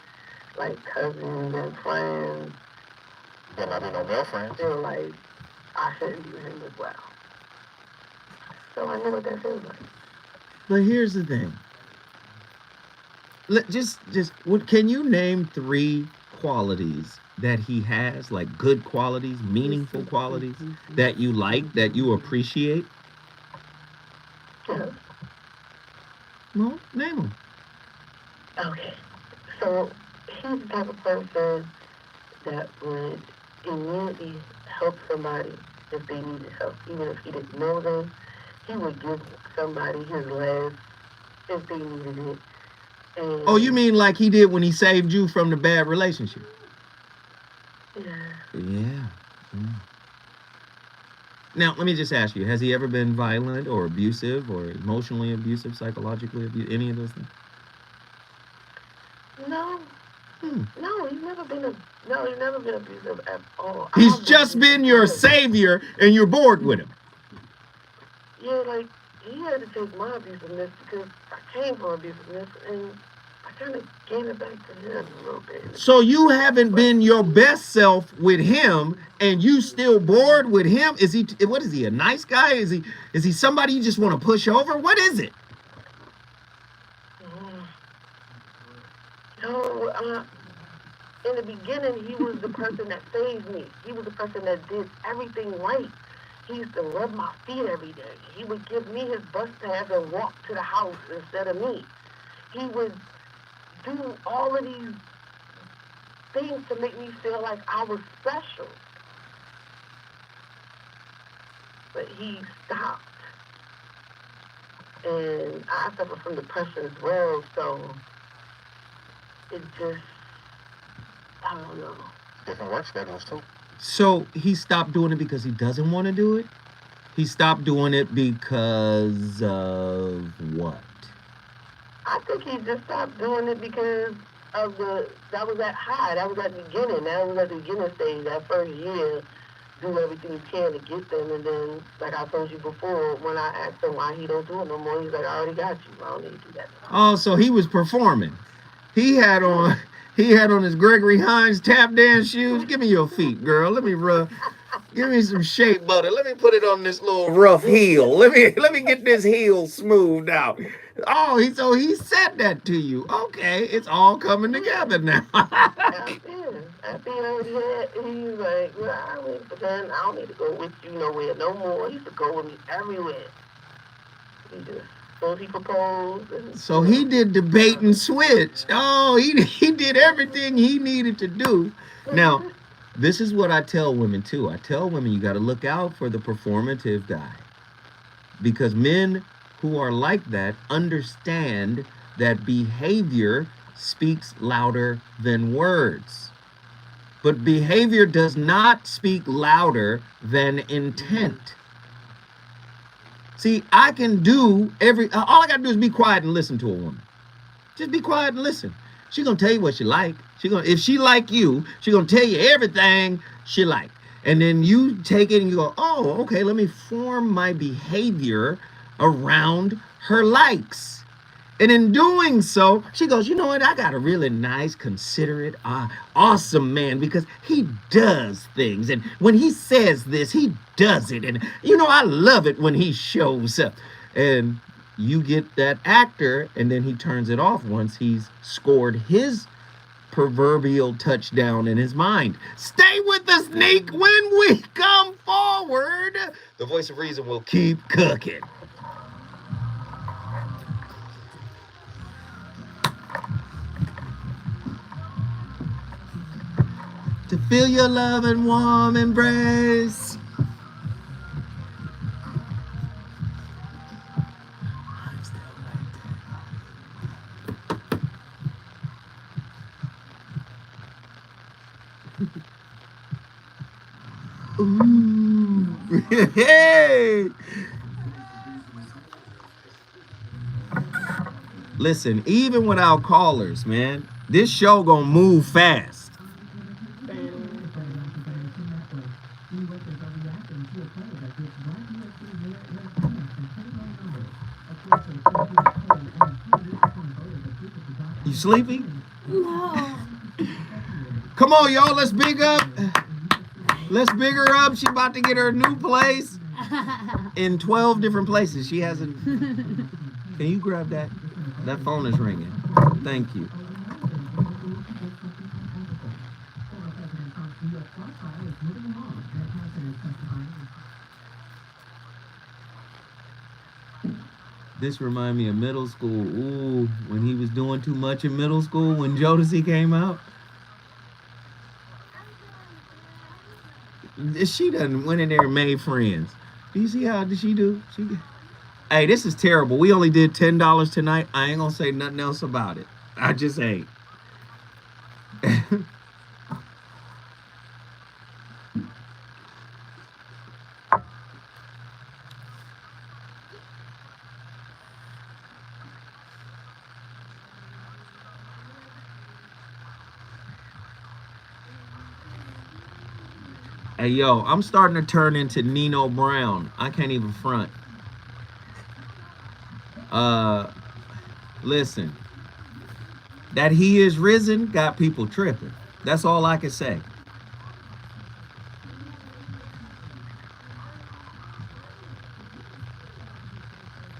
like cousins and friends. There might be no male friends. They're like, I shouldn't be with him as well. So I know what that feels like. But here's the thing. Can you name 3 qualities that he has, like good qualities, meaningful qualities that you like, that you appreciate? Yeah. Well, name them. Okay. So he's the type of person that would immediately help somebody if they needed help. Even if he didn't know them, he would give somebody his last if they needed it. And Oh, you mean like he did when he saved you from the bad relationship? Yeah. Now, let me just ask you, has he ever been violent or abusive or emotionally abusive, psychologically abusive, any of those things? No. No, he's never been abusive at all. He's just been your savior and you're bored with him. Yeah, like, he had to take my abusiveness because I came from abusiveness and I kind of gave it back to him a little bit. So you haven't been your best self with him and you still bored with him? What is he, a nice guy? Is he somebody you just want to push over? What is it? No, in the beginning, he was the person that saved me. He was the person that did everything right. He used to rub my feet every day. He would give me his bus pass and walk to the house instead of me. He would do all of these things to make me feel like I was special. But he stopped. And I suffer from depression as well, so it just, I don't know. Different work schedules, too. So he stopped doing it because he doesn't want to do it? He stopped doing it because of what? I think he just stopped doing it because of that was that high, that was at the beginning, that was at the beginning stage, that first year, do everything you can to get them, and then, like I told you before, when I asked him why he don't do it no more, he's like, I already got you, I don't need to do that no more. Oh, so he was performing. He had on his Gregory Hines tap dance shoes. Give me your feet, girl. Let me rub. Give me some shea butter. Let me put it on this little rough heel. Let me get this heel smoothed out. Oh, so he said that to you. Okay, it's all coming together now. After he already had, he was like, well, I don't need to go with you nowhere no more. He used to go with me everywhere. He just, so he proposed. So he did the bait and switch. Oh, he did everything he needed to do. Now, this is what I tell women too. I tell women you got to look out for the performative guy. Because men who are like that understand that behavior speaks louder than words. But behavior does not speak louder than intent. See, I can do all I got to do is be quiet and listen to a woman. Just be quiet and listen. She's going to tell you what she like. If she like you, she's going to tell you everything she like. And then you take it and you go, oh, okay, let me form my behavior around her likes. And in doing so, she goes, you know what? I got a really nice, considerate, awesome man because he does things. And when he says this, he does it. And, I love it when he shows up. And you get that actor, and then he turns it off once he's scored his proverbial touchdown in his mind. Stay with us, Neek. When we come forward, the voice of reason will keep cooking. To feel your love and warm embrace. Ooh. Hey. Listen, even without callers, man, this show gonna move fast. You sleepy? No. Come on, y'all. Let's big up. Let's big her up. She about to get her new place in 12 different places. She hasn't. Can you grab that? That phone is ringing. Thank you. This remind me of middle school. Ooh, when he was doing too much in middle school when Jodeci came out. She done went in there and made friends. Do you see how did she do? Hey, this is terrible. We only did $10 tonight. I ain't gonna say nothing else about it. I just ain't. Hey, yo, I'm starting to turn into Nino Brown. I can't even front. Listen, that he is risen got people tripping. That's all I can say.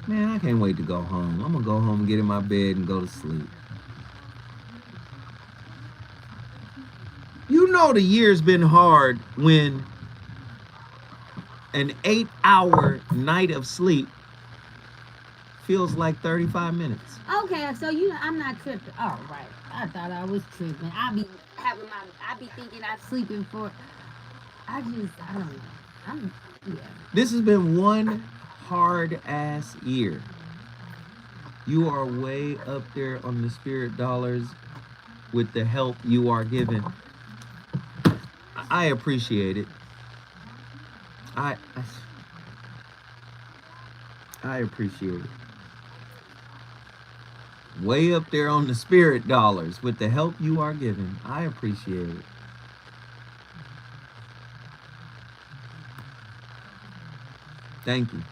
Man, I can't wait to go home. I'm gonna go home and get in my bed and go to sleep. You know the year's been hard when an 8-hour night of sleep feels like 35 minutes. Okay, so I'm not tripping. Oh, right. I thought I was tripping. I be thinking I'm sleeping for. I don't know. Yeah. This has been one hard ass year. You are way up there on the spirit dollars with the help you are given. I appreciate it. I appreciate it. Way up there on the spirit dollars with the help you are given. I appreciate it. Thank you.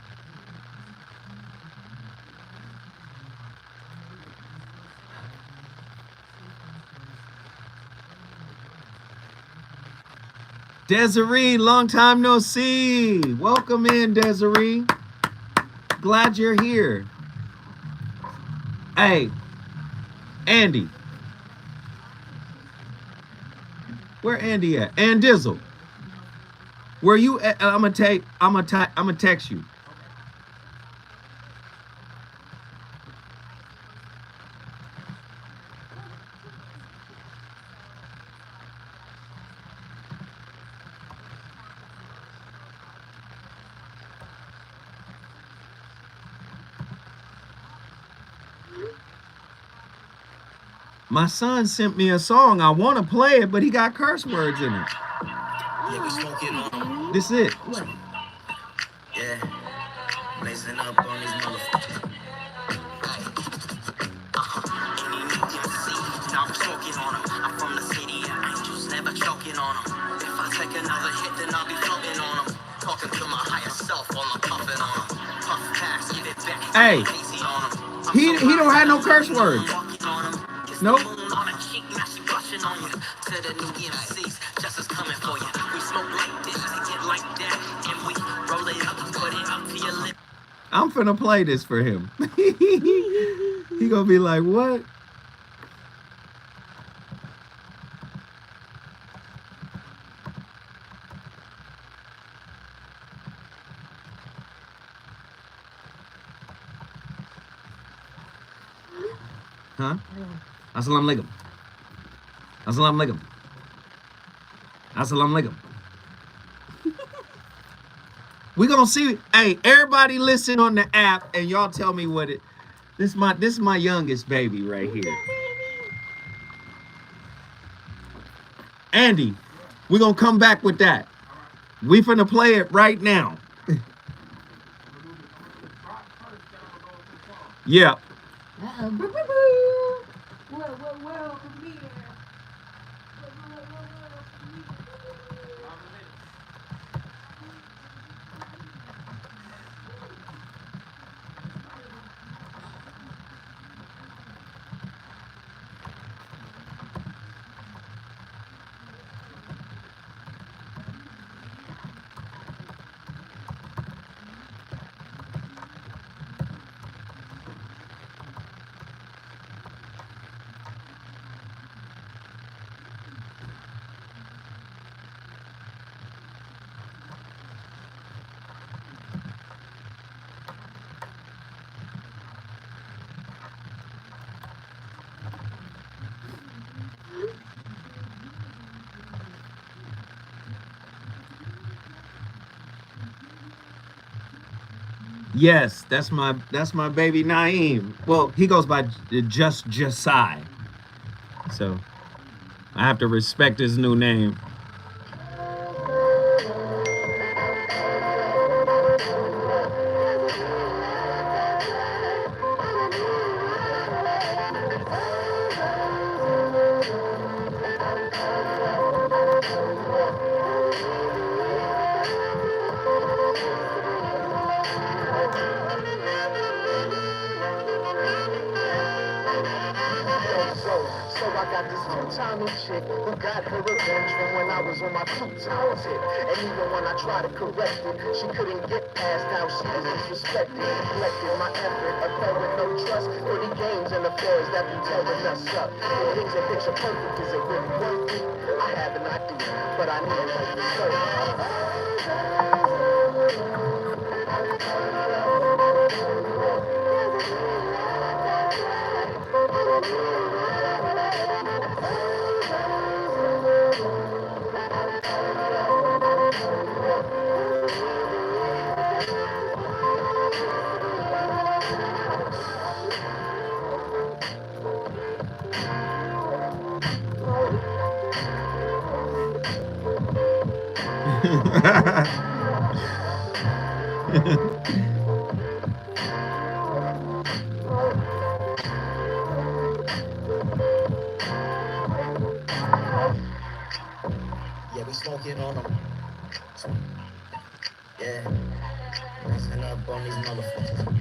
Desiree, long time no see. Welcome in, Desiree. Glad you're here. Hey, Andy. Where Andy at? And Dizzle. Where you at? I'm gonna text you. My son sent me a song. I want to play it, but he got curse words in it. This is it. Yeah, blazing up on these motherfuckers. I'm smoking on them. I'm from the city and angels never choking on them. If I take another hit, then I'll be floating on them. Talking to my higher self while I'm puffing on them. Puff pass, get it back. Hey, he don't have no curse words. Nope. I'm finna play this for him. He gonna be like, what? Huh? Assalamu alaikum. Assalamu alaikum. Assalamu alaikum. We gonna see. Hey, everybody listen on the app and y'all tell me what it. This is my youngest baby right here. Andy, we gonna come back with that. We finna play it right now. Yeah. Yes, that's my baby Naeem. Well, he goes by just Josiah. So I have to respect his new name. So I got this two-timing chick who got her revenge from when I was on my two-time tip. And even when I tried to correct it, she couldn't get past how she was disrespected. Neglected my effort, a girl with no trust for the games and affairs that be tearing us up. The things that picture perfect, is it really worth it? I have an idea, but I need it like Yeah, we smoking on them. Yeah, listen up on these motherfuckers.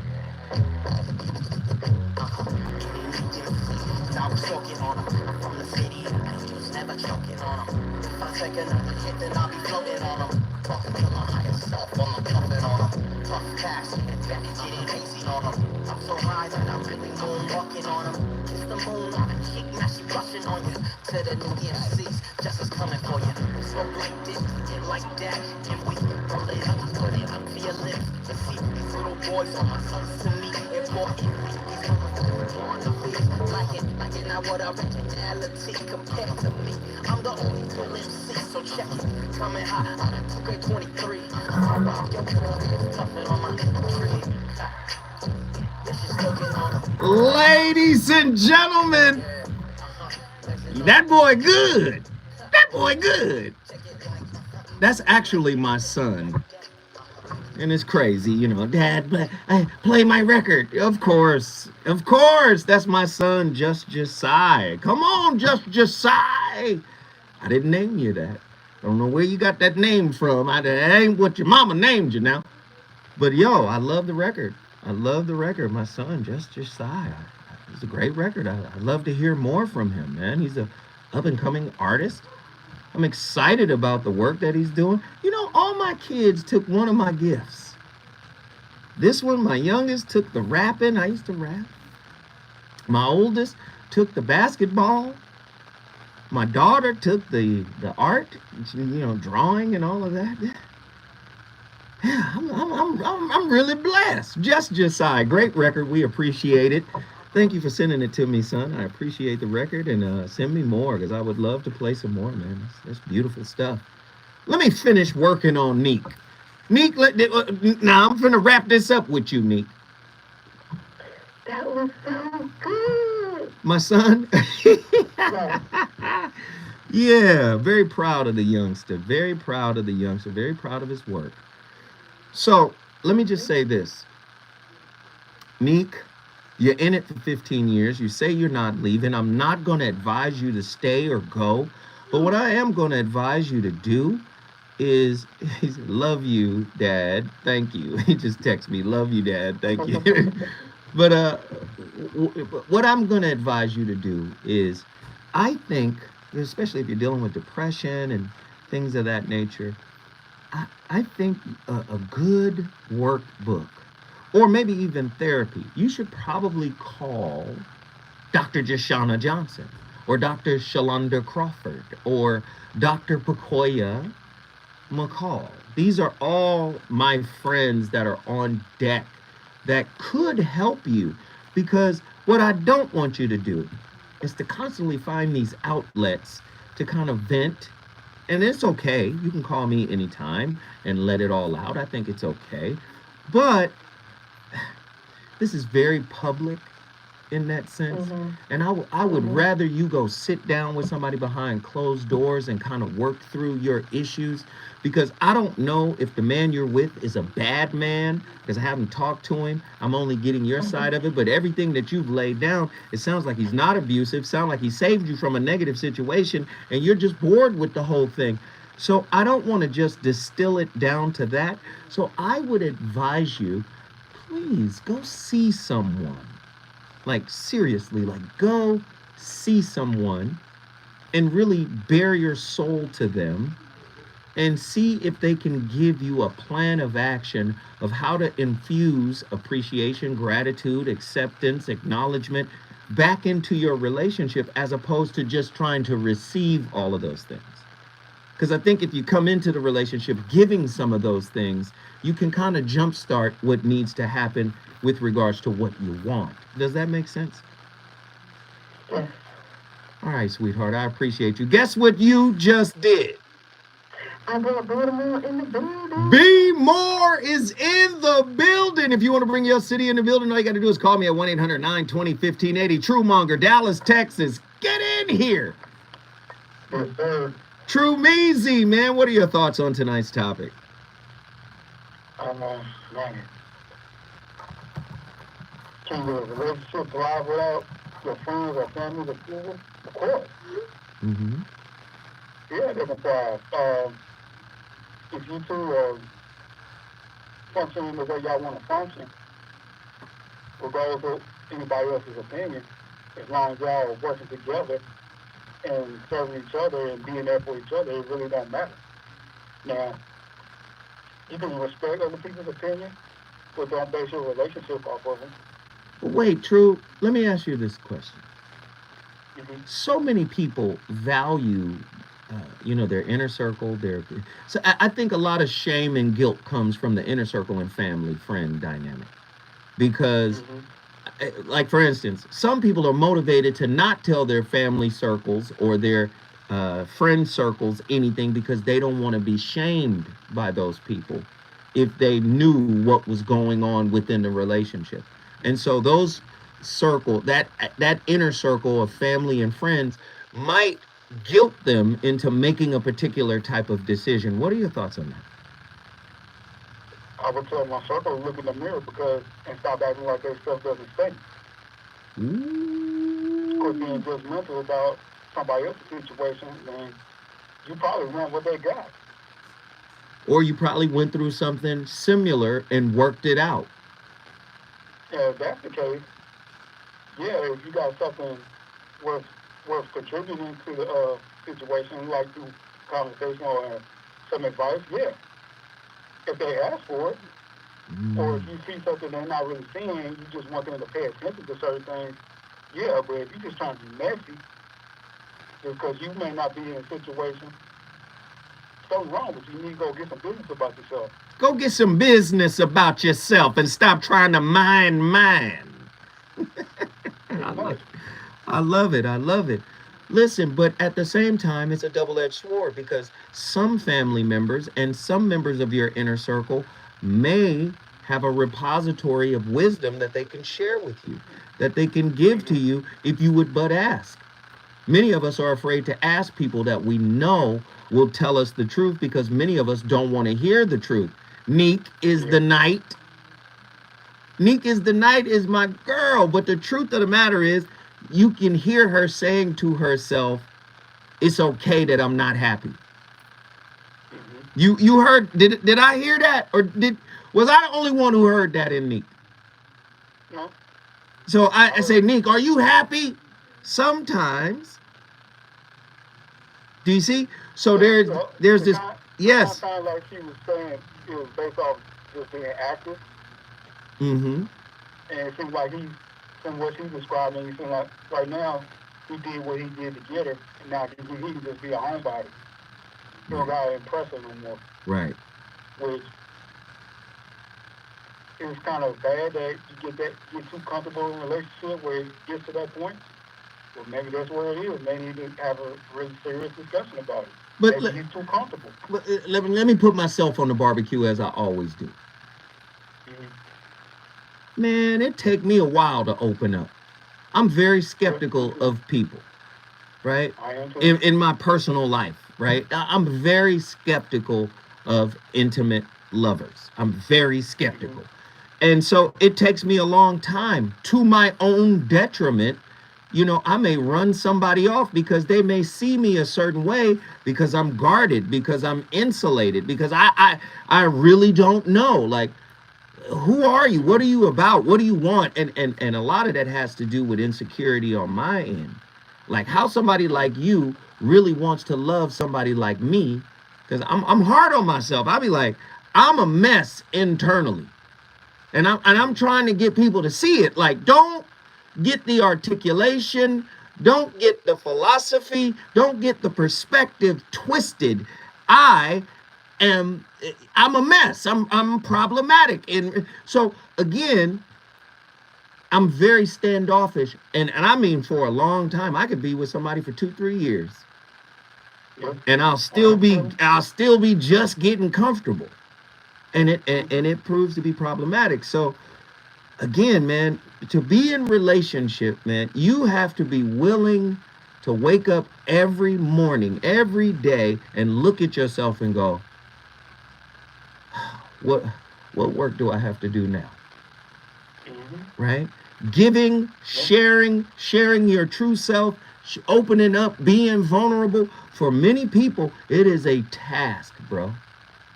I was smoking on them. From the city, I was never choking on them. If I take another hit, then I'll be floating on them. Talking to my higher self while I'm puffing on them. Tough cash, advantage getting easy on them. I'm so high that I'm really moonwalking on them. Kiss the moon on a chick, now she rushing on you. To the new MCs, justice coming for you. Smoke like this, get like that, and we roll it up, put it up to your lips. And see, these little boys are my sons to me. Important, these motherfuckers born to be like it, not what originality compared to me. I'm the only real MC, so check it. Coming hot out of 2K23. I'm rock your girl, it's puffing on my tree. Yeah, she's smoking on them. Ladies and gentlemen, that boy good. That boy good. That's actually my son. And it's crazy, you know, Dad, play my record. Of course, that's my son, Just Josiah. Come on, Just Josiah. I didn't name you that. I don't know where you got that name from. That ain't what your mama named you now. But yo, I love the record. I love the record. My son, Just Josiah. It's a great record. I'd love to hear more from him, man. He's a up-and-coming artist. I'm excited about the work that he's doing. You know, all my kids took one of my gifts. This one, my youngest, took the rapping. I used to rap. My oldest took the basketball. My daughter took the art, you know, drawing and all of that. Yeah, I'm really blessed. Just Josiah, great record. We appreciate it. Thank you for sending it to me, son. I appreciate the record, and send me more because I would love to play some more, man. That's beautiful stuff. Let me finish working on Neek. Neek, now I'm finna wrap this up with you, Neek. That was so good. My son? Yes. Yeah, very proud of the youngster. Very proud of the youngster. Very proud of his work. So let me just say this. Neek, you're in it for 15 years. You say you're not leaving. I'm not going to advise you to stay or go. But what I am going to advise you to do is, love you, Dad. Thank you. He just texted me, love you, Dad. Thank you. But what I'm going to advise you to do is, I think, especially if you're dealing with depression and things of that nature, I think a good workbook, or maybe even therapy, you should probably call Dr. Jashana Johnson, or Dr. Shalonda Crawford, or Dr. Pakoya McCall. These are all my friends that are on deck that could help you, because what I don't want you to do is to constantly find these outlets to kind of vent. And it's okay. You can call me anytime and let it all out. I think it's okay. But this is very public in that sense. Mm-hmm. And I would Mm-hmm. rather you go sit down with somebody behind closed doors and kind of work through your issues, because I don't know if the man you're with is a bad man, because I haven't talked to him. I'm only getting your Mm-hmm. side of it, but everything that you've laid down, it sounds like he's not abusive, sound like he saved you from a negative situation, and you're just bored with the whole thing. So I don't want to just distill it down to that. So I would advise you, please go see someone. Like, seriously, like, go see someone and really bare your soul to them and see if they can give you a plan of action of how to infuse appreciation, gratitude, acceptance, acknowledgement back into your relationship, as opposed to just trying to receive all of those things. Because I think if you come into the relationship giving some of those things, you can kind of jumpstart what needs to happen with regards to what you want. Does that make sense? Yes. All right, sweetheart, I appreciate you. Guess what you just did? I got Baltimore in the building. B More is in the building. If you want to bring your city in the building, all you got to do is call me at 1-800-920-1580. Truemonger, Dallas, Texas. Get in here. Yes, sir. True Measy, man, what are your thoughts on tonight's topic? Man, can your relationship thrive without your friends or family or people? Of course. Mm-hmm. Yeah, they can thrive. If you two are functioning the way y'all want to function, regardless of anybody else's opinion, as long as y'all are working together and serving each other and being there for each other, it really don't matter. Now, you can respect other people's opinion, but don't base your relationship off of them. Wait, True, let me ask you this question. Mm-hmm. So many people value, their inner circle. So I think a lot of shame and guilt comes from the inner circle and family friend dynamic. Because, like, for instance, some people are motivated to not tell their family circles or their friend circles anything because they don't want to be shamed by those people if they knew what was going on within the relationship. And so those that inner circle of family and friends might guilt them into making a particular type of decision. What are your thoughts on that? I would tell my circle to look in the mirror and stop acting like their stuff doesn't stink. Quit being judgmental about somebody else's situation, and you probably want what they got. Or you probably went through something similar and worked it out. Yeah, if that's the case, yeah, if you got something worth contributing to the situation, like through conversation or some advice, yeah. If they ask for it, or if you see something they're not really seeing, you just want them to pay attention to certain things, yeah, but if you're just trying to be messy, because you may not be in a situation, something wrong with you. You need to go get some business about yourself. Go get some business about yourself and stop trying to mind mine. I love it. I love it. Listen, but at the same time, it's a double-edged sword, because some family members and some members of your inner circle may have a repository of wisdom that they can share with you, that they can give to you if you would but ask. Many of us are afraid to ask people that we know will tell us the truth, because many of us don't want to hear the truth. Neek is the night. Neek is the night is my girl. But the truth of the matter is, you can hear her saying to herself, it's okay that I'm not happy. You heard, did I hear that? Or was I the only one who heard that in Neek? No. So I say, Neek, are you happy? Sometimes. Do you see? So there's this, yes. It sounded like she was saying it was based off just being active. Mm-hmm. And it seems like from what she's describing, it seems like right now he did what he did to get her, and now he can just be a homebody. He don't gotta impress her no more. Right. Which is kind of bad that you get too comfortable in a relationship where it gets to that point. Well, maybe that's where it is. Maybe you need to have a really serious discussion about it. But maybe he's too comfortable. But let me put myself on the barbecue as I always do. man, it take me a while to open up. I'm very skeptical of people, right? In my personal life, right? I'm very skeptical of intimate lovers. I'm very skeptical. And so it takes me a long time, to my own detriment. You know, I may run somebody off because they may see me a certain way, because I'm guarded, because I'm insulated, because I really don't know, like, who are you? What are you about? What do you want? And a lot of that has to do with insecurity on my end. Like, how somebody like you really wants to love somebody like me, because I'm hard on myself. I'll be like, I'm a mess internally. And I'm trying to get people to see it. Like, don't get the articulation, don't get the philosophy, don't get the perspective twisted. I'm a mess. I'm problematic. And so again, I'm very standoffish. And I mean, for a long time, I could be with somebody for 2-3 years. And I'll still be just getting comfortable. And it proves to be problematic. So again, man, to be in relationship, man, you have to be willing to wake up every morning, every day, and look at yourself and go, what work do I have to do now? Right? Giving, sharing your true self, opening up, being vulnerable. For many people, it is a task, bro.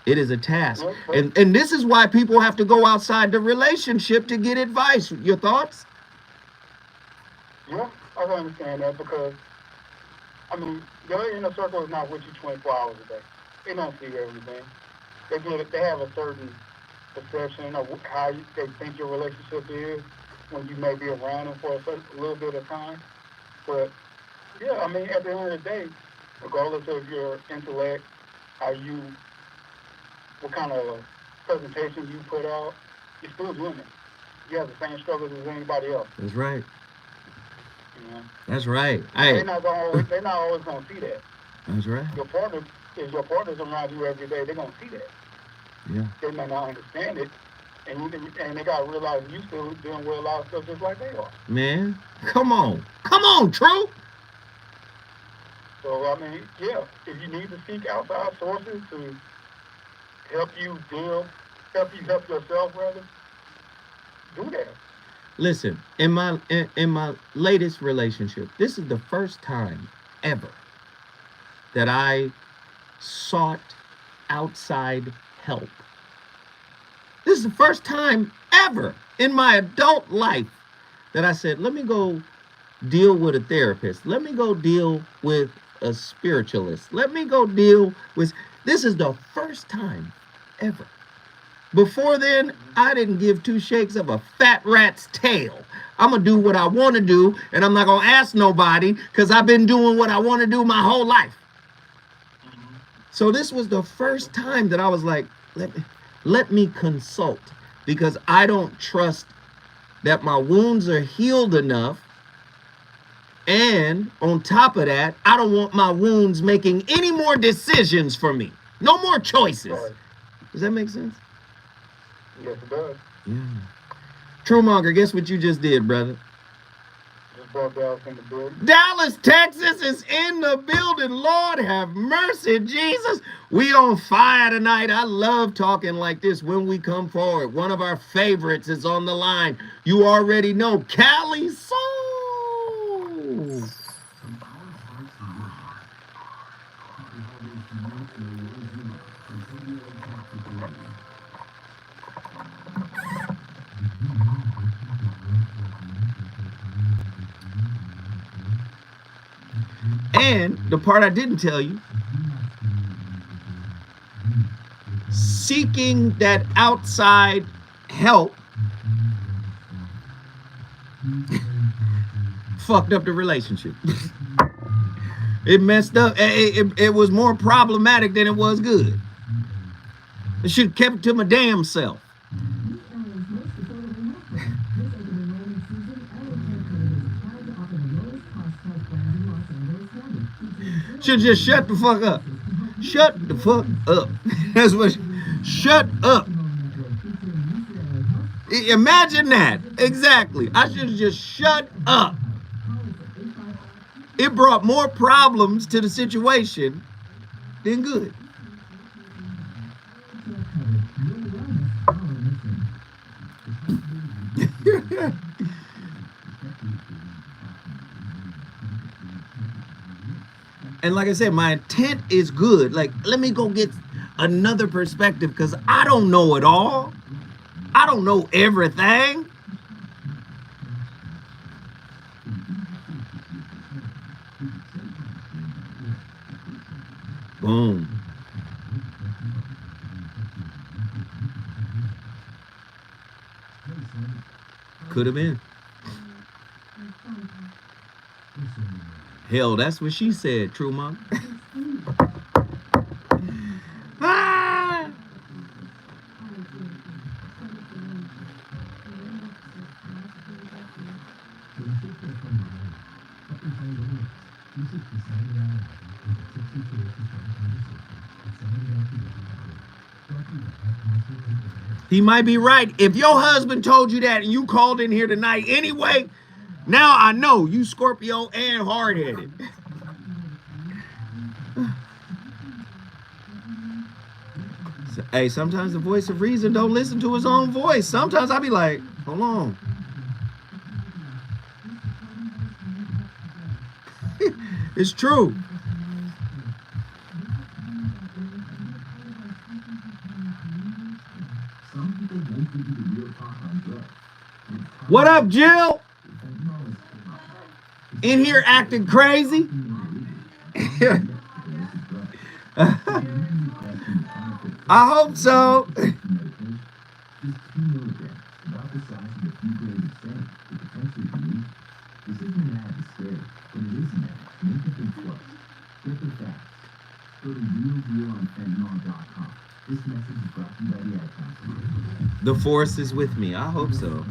It is a task. And this is why people have to go outside the relationship to get advice. Your thoughts? Yeah, I can understand that, because, I mean, your inner circle is not with you 24 hours a day. They don't see everything. They have a certain perception of how they think your relationship is when you may be around them for a little bit of time. But, yeah, I mean, at the end of the day, regardless of your intellect, what kind of presentation you put out, you're still human. You have the same struggles as anybody else. That's right. You know? That's right. They're not always gonna see that. That's right. If your partner's around you every day, they're gonna see that. Yeah. They may not understand it, and they gotta realize you still doing well a lot of stuff just like they are. Man, come on, True. So I mean, yeah, if you need to seek outside sources to help you help yourself, rather, do that. Listen, in my latest relationship, this is the first time ever that I sought outside help. This is the first time ever in my adult life that I said, let me go deal with a therapist. Let me go deal with a spiritualist. Let me go deal with... This is the first time ever. Before then, I didn't give two shakes of a fat rat's tail. I'm going to do what I want to do, and I'm not going to ask nobody, because I've been doing what I want to do my whole life. So this was the first time that I was like, let me consult, because I don't trust that my wounds are healed enough. And on top of that, I don't want my wounds making any more decisions for me. No more choices. Right. Does that make sense? Yes, it does. Yeah. Truemonger, guess what you just did, brother? Just brought Dallas in the building. Dallas, Texas is in the building. Lord have mercy, Jesus. We on fire tonight. I love talking like this when we come forward. One of our favorites is on the line. You already know, Cali Soul. And the part I didn't tell you, seeking that outside help fucked up the relationship. It messed up. It was more problematic than it was good. I should have kept it to my damn self. Should just shut the fuck up. Shut the fuck up. That's what. Shut up. Imagine that. Exactly. I should have just shut up. It brought more problems to the situation than good. And like I said, my intent is good. Like, let me go get another perspective because I don't know it all. I don't know everything. Boom. Could have been. Hell, that's what she said, True Mom. Ah! He might be right. If your husband told you that and you called in here tonight anyway, now I know you Scorpio and hard-headed. Hey, sometimes the voice of reason don't listen to his own voice. Sometimes I be like, hold on. It's true. What up, Jill? In here acting crazy? I hope so. The force is with me. I hope so.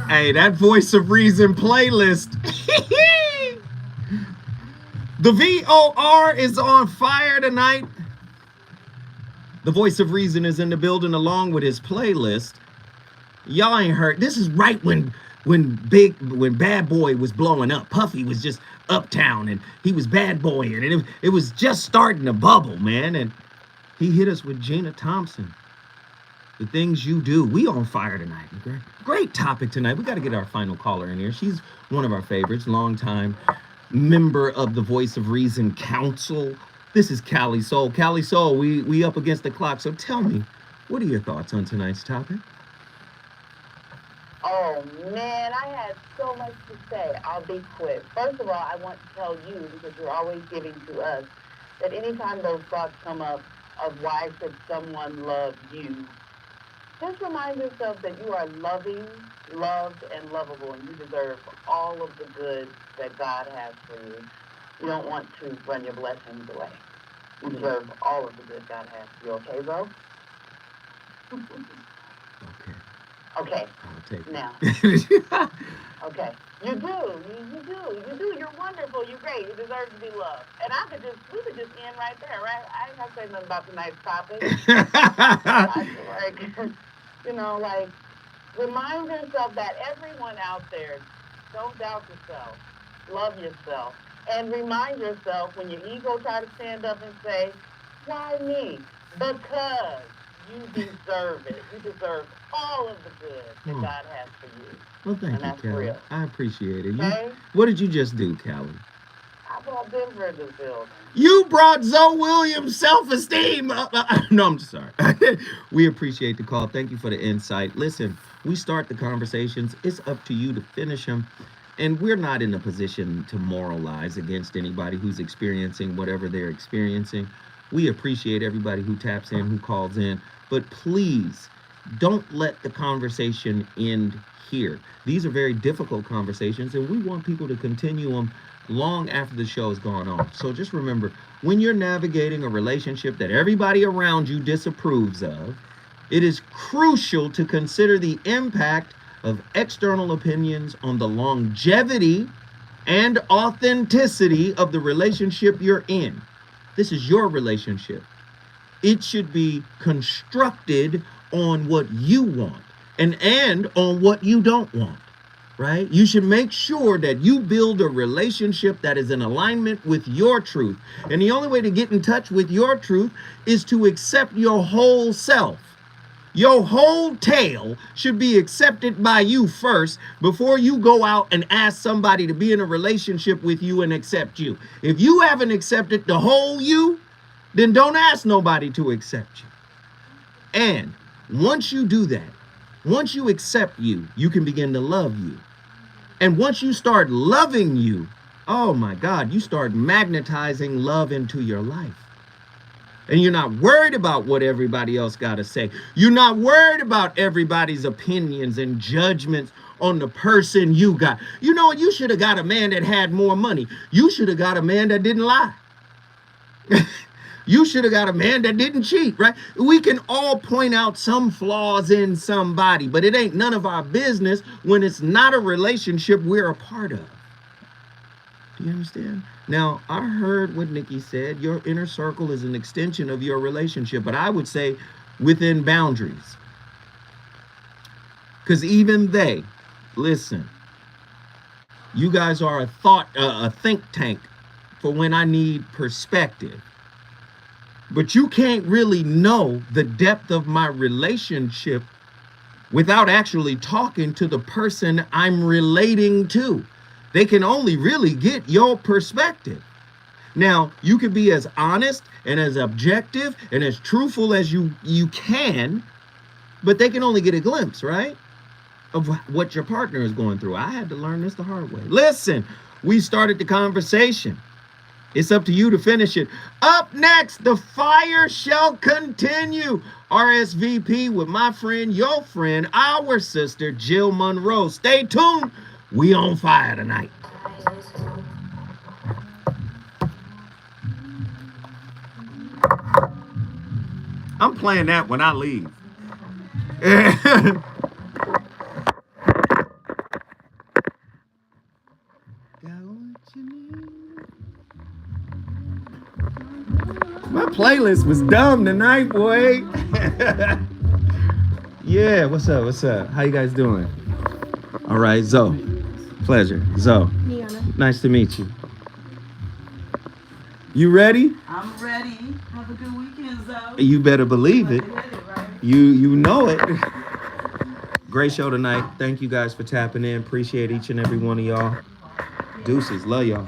Hey, that Voice of Reason playlist. The VOR is on fire tonight. The Voice of Reason is in the building along with his playlist. Y'all ain't heard. This is right when Bad Boy was blowing up. Puffy was just uptown and he was bad boying and it was just starting to bubble, man. And he hit us with Gina Thompson. The Things You Do. We on fire tonight. Great topic tonight. We got to get our final caller in here. She's one of our favorites, longtime member of the Voice of Reason Council. This is Callie Soul. Callie Soul, we up against the clock. So tell me, what are your thoughts on tonight's topic? Oh man, I had so much to say. I'll be quick. First of all, I want to tell you, because you're always giving to us, that anytime those thoughts come up of why should someone love you, just remind yourself that you are loving, loved, and lovable, and you deserve all of the good that God has for you. You don't want to run your blessings away. You deserve all of the good God has for you. Okay, bro? Okay. Okay. I'll take it. Now. Okay. You do. You're wonderful. You're great. You deserve to be loved. And we could just end right there, right? I ain't gonna say nothing about tonight's topic. Remind yourself that everyone out there, don't doubt yourself. Love yourself. And remind yourself when your ego try to stand up and say, why me? Because you deserve it. You deserve all of the good that Oh. God has for you. Well, thank And you, that's Kelly. real. I appreciate it. Okay? What did you just do, Kelly? I brought Denver in this building. You brought Zoe Williams' self-esteem up. No, I'm just sorry. We appreciate the call. Thank you for the insight. Listen, we start the conversations. It's up to you to finish them. And we're not in a position to moralize against anybody who's experiencing whatever they're experiencing. We appreciate everybody who taps in, who calls in. But please, don't let the conversation end here. These are very difficult conversations, and we want people to continue them long after the show has gone on. So just remember, when you're navigating a relationship that everybody around you disapproves of, it is crucial to consider the impact of external opinions on the longevity and authenticity of the relationship you're in. This is your relationship. It should be constructed on what you want and on what you don't want. Right? You should make sure that you build a relationship that is in alignment with your truth. And the only way to get in touch with your truth is to accept your whole self. Your whole tail should be accepted by you first before you go out and ask somebody to be in a relationship with you and accept you. If you haven't accepted the whole you, then don't ask nobody to accept you. And once you do that, once you accept you, you can begin to love you. And once you start loving you, oh my God, you start magnetizing love into your life. And you're not worried about what everybody else got to say. You're not worried about everybody's opinions and judgments on the person you got. You know, you should have got a man that had more money. You should have got a man that didn't lie. You should have got a man that didn't cheat, right? We can all point out some flaws in somebody, but it ain't none of our business when it's not a relationship we're a part of. Do you understand? Now, I heard what Nikki said. Your inner circle is an extension of your relationship, but I would say within boundaries. Because even they, listen, you guys are a think tank for when I need perspective. But you can't really know the depth of my relationship without actually talking to the person I'm relating to. They can only really get your perspective. Now, you can be as honest and as objective and as truthful as you can, but they can only get a glimpse, right, of what your partner is going through. I had to learn this the hard way. Listen, we started the conversation. It's up to you to finish it. Up next, the fire shall continue. RSVP with my friend, your friend, our sister, Jill Monroe. Stay tuned. We on fire tonight. I'm playing that when I leave. My playlist was dumb tonight, boy. Yeah, what's up? What's up? How you guys doing? All right, Zoe. Pleasure. Zoe. Niana. Nice to meet you. You ready? I'm ready. Have a good weekend, Zoe. You better believe it. Right? You know it. Great show tonight. Thank you guys for tapping in. Appreciate each and every one of y'all. Deuces. Love y'all.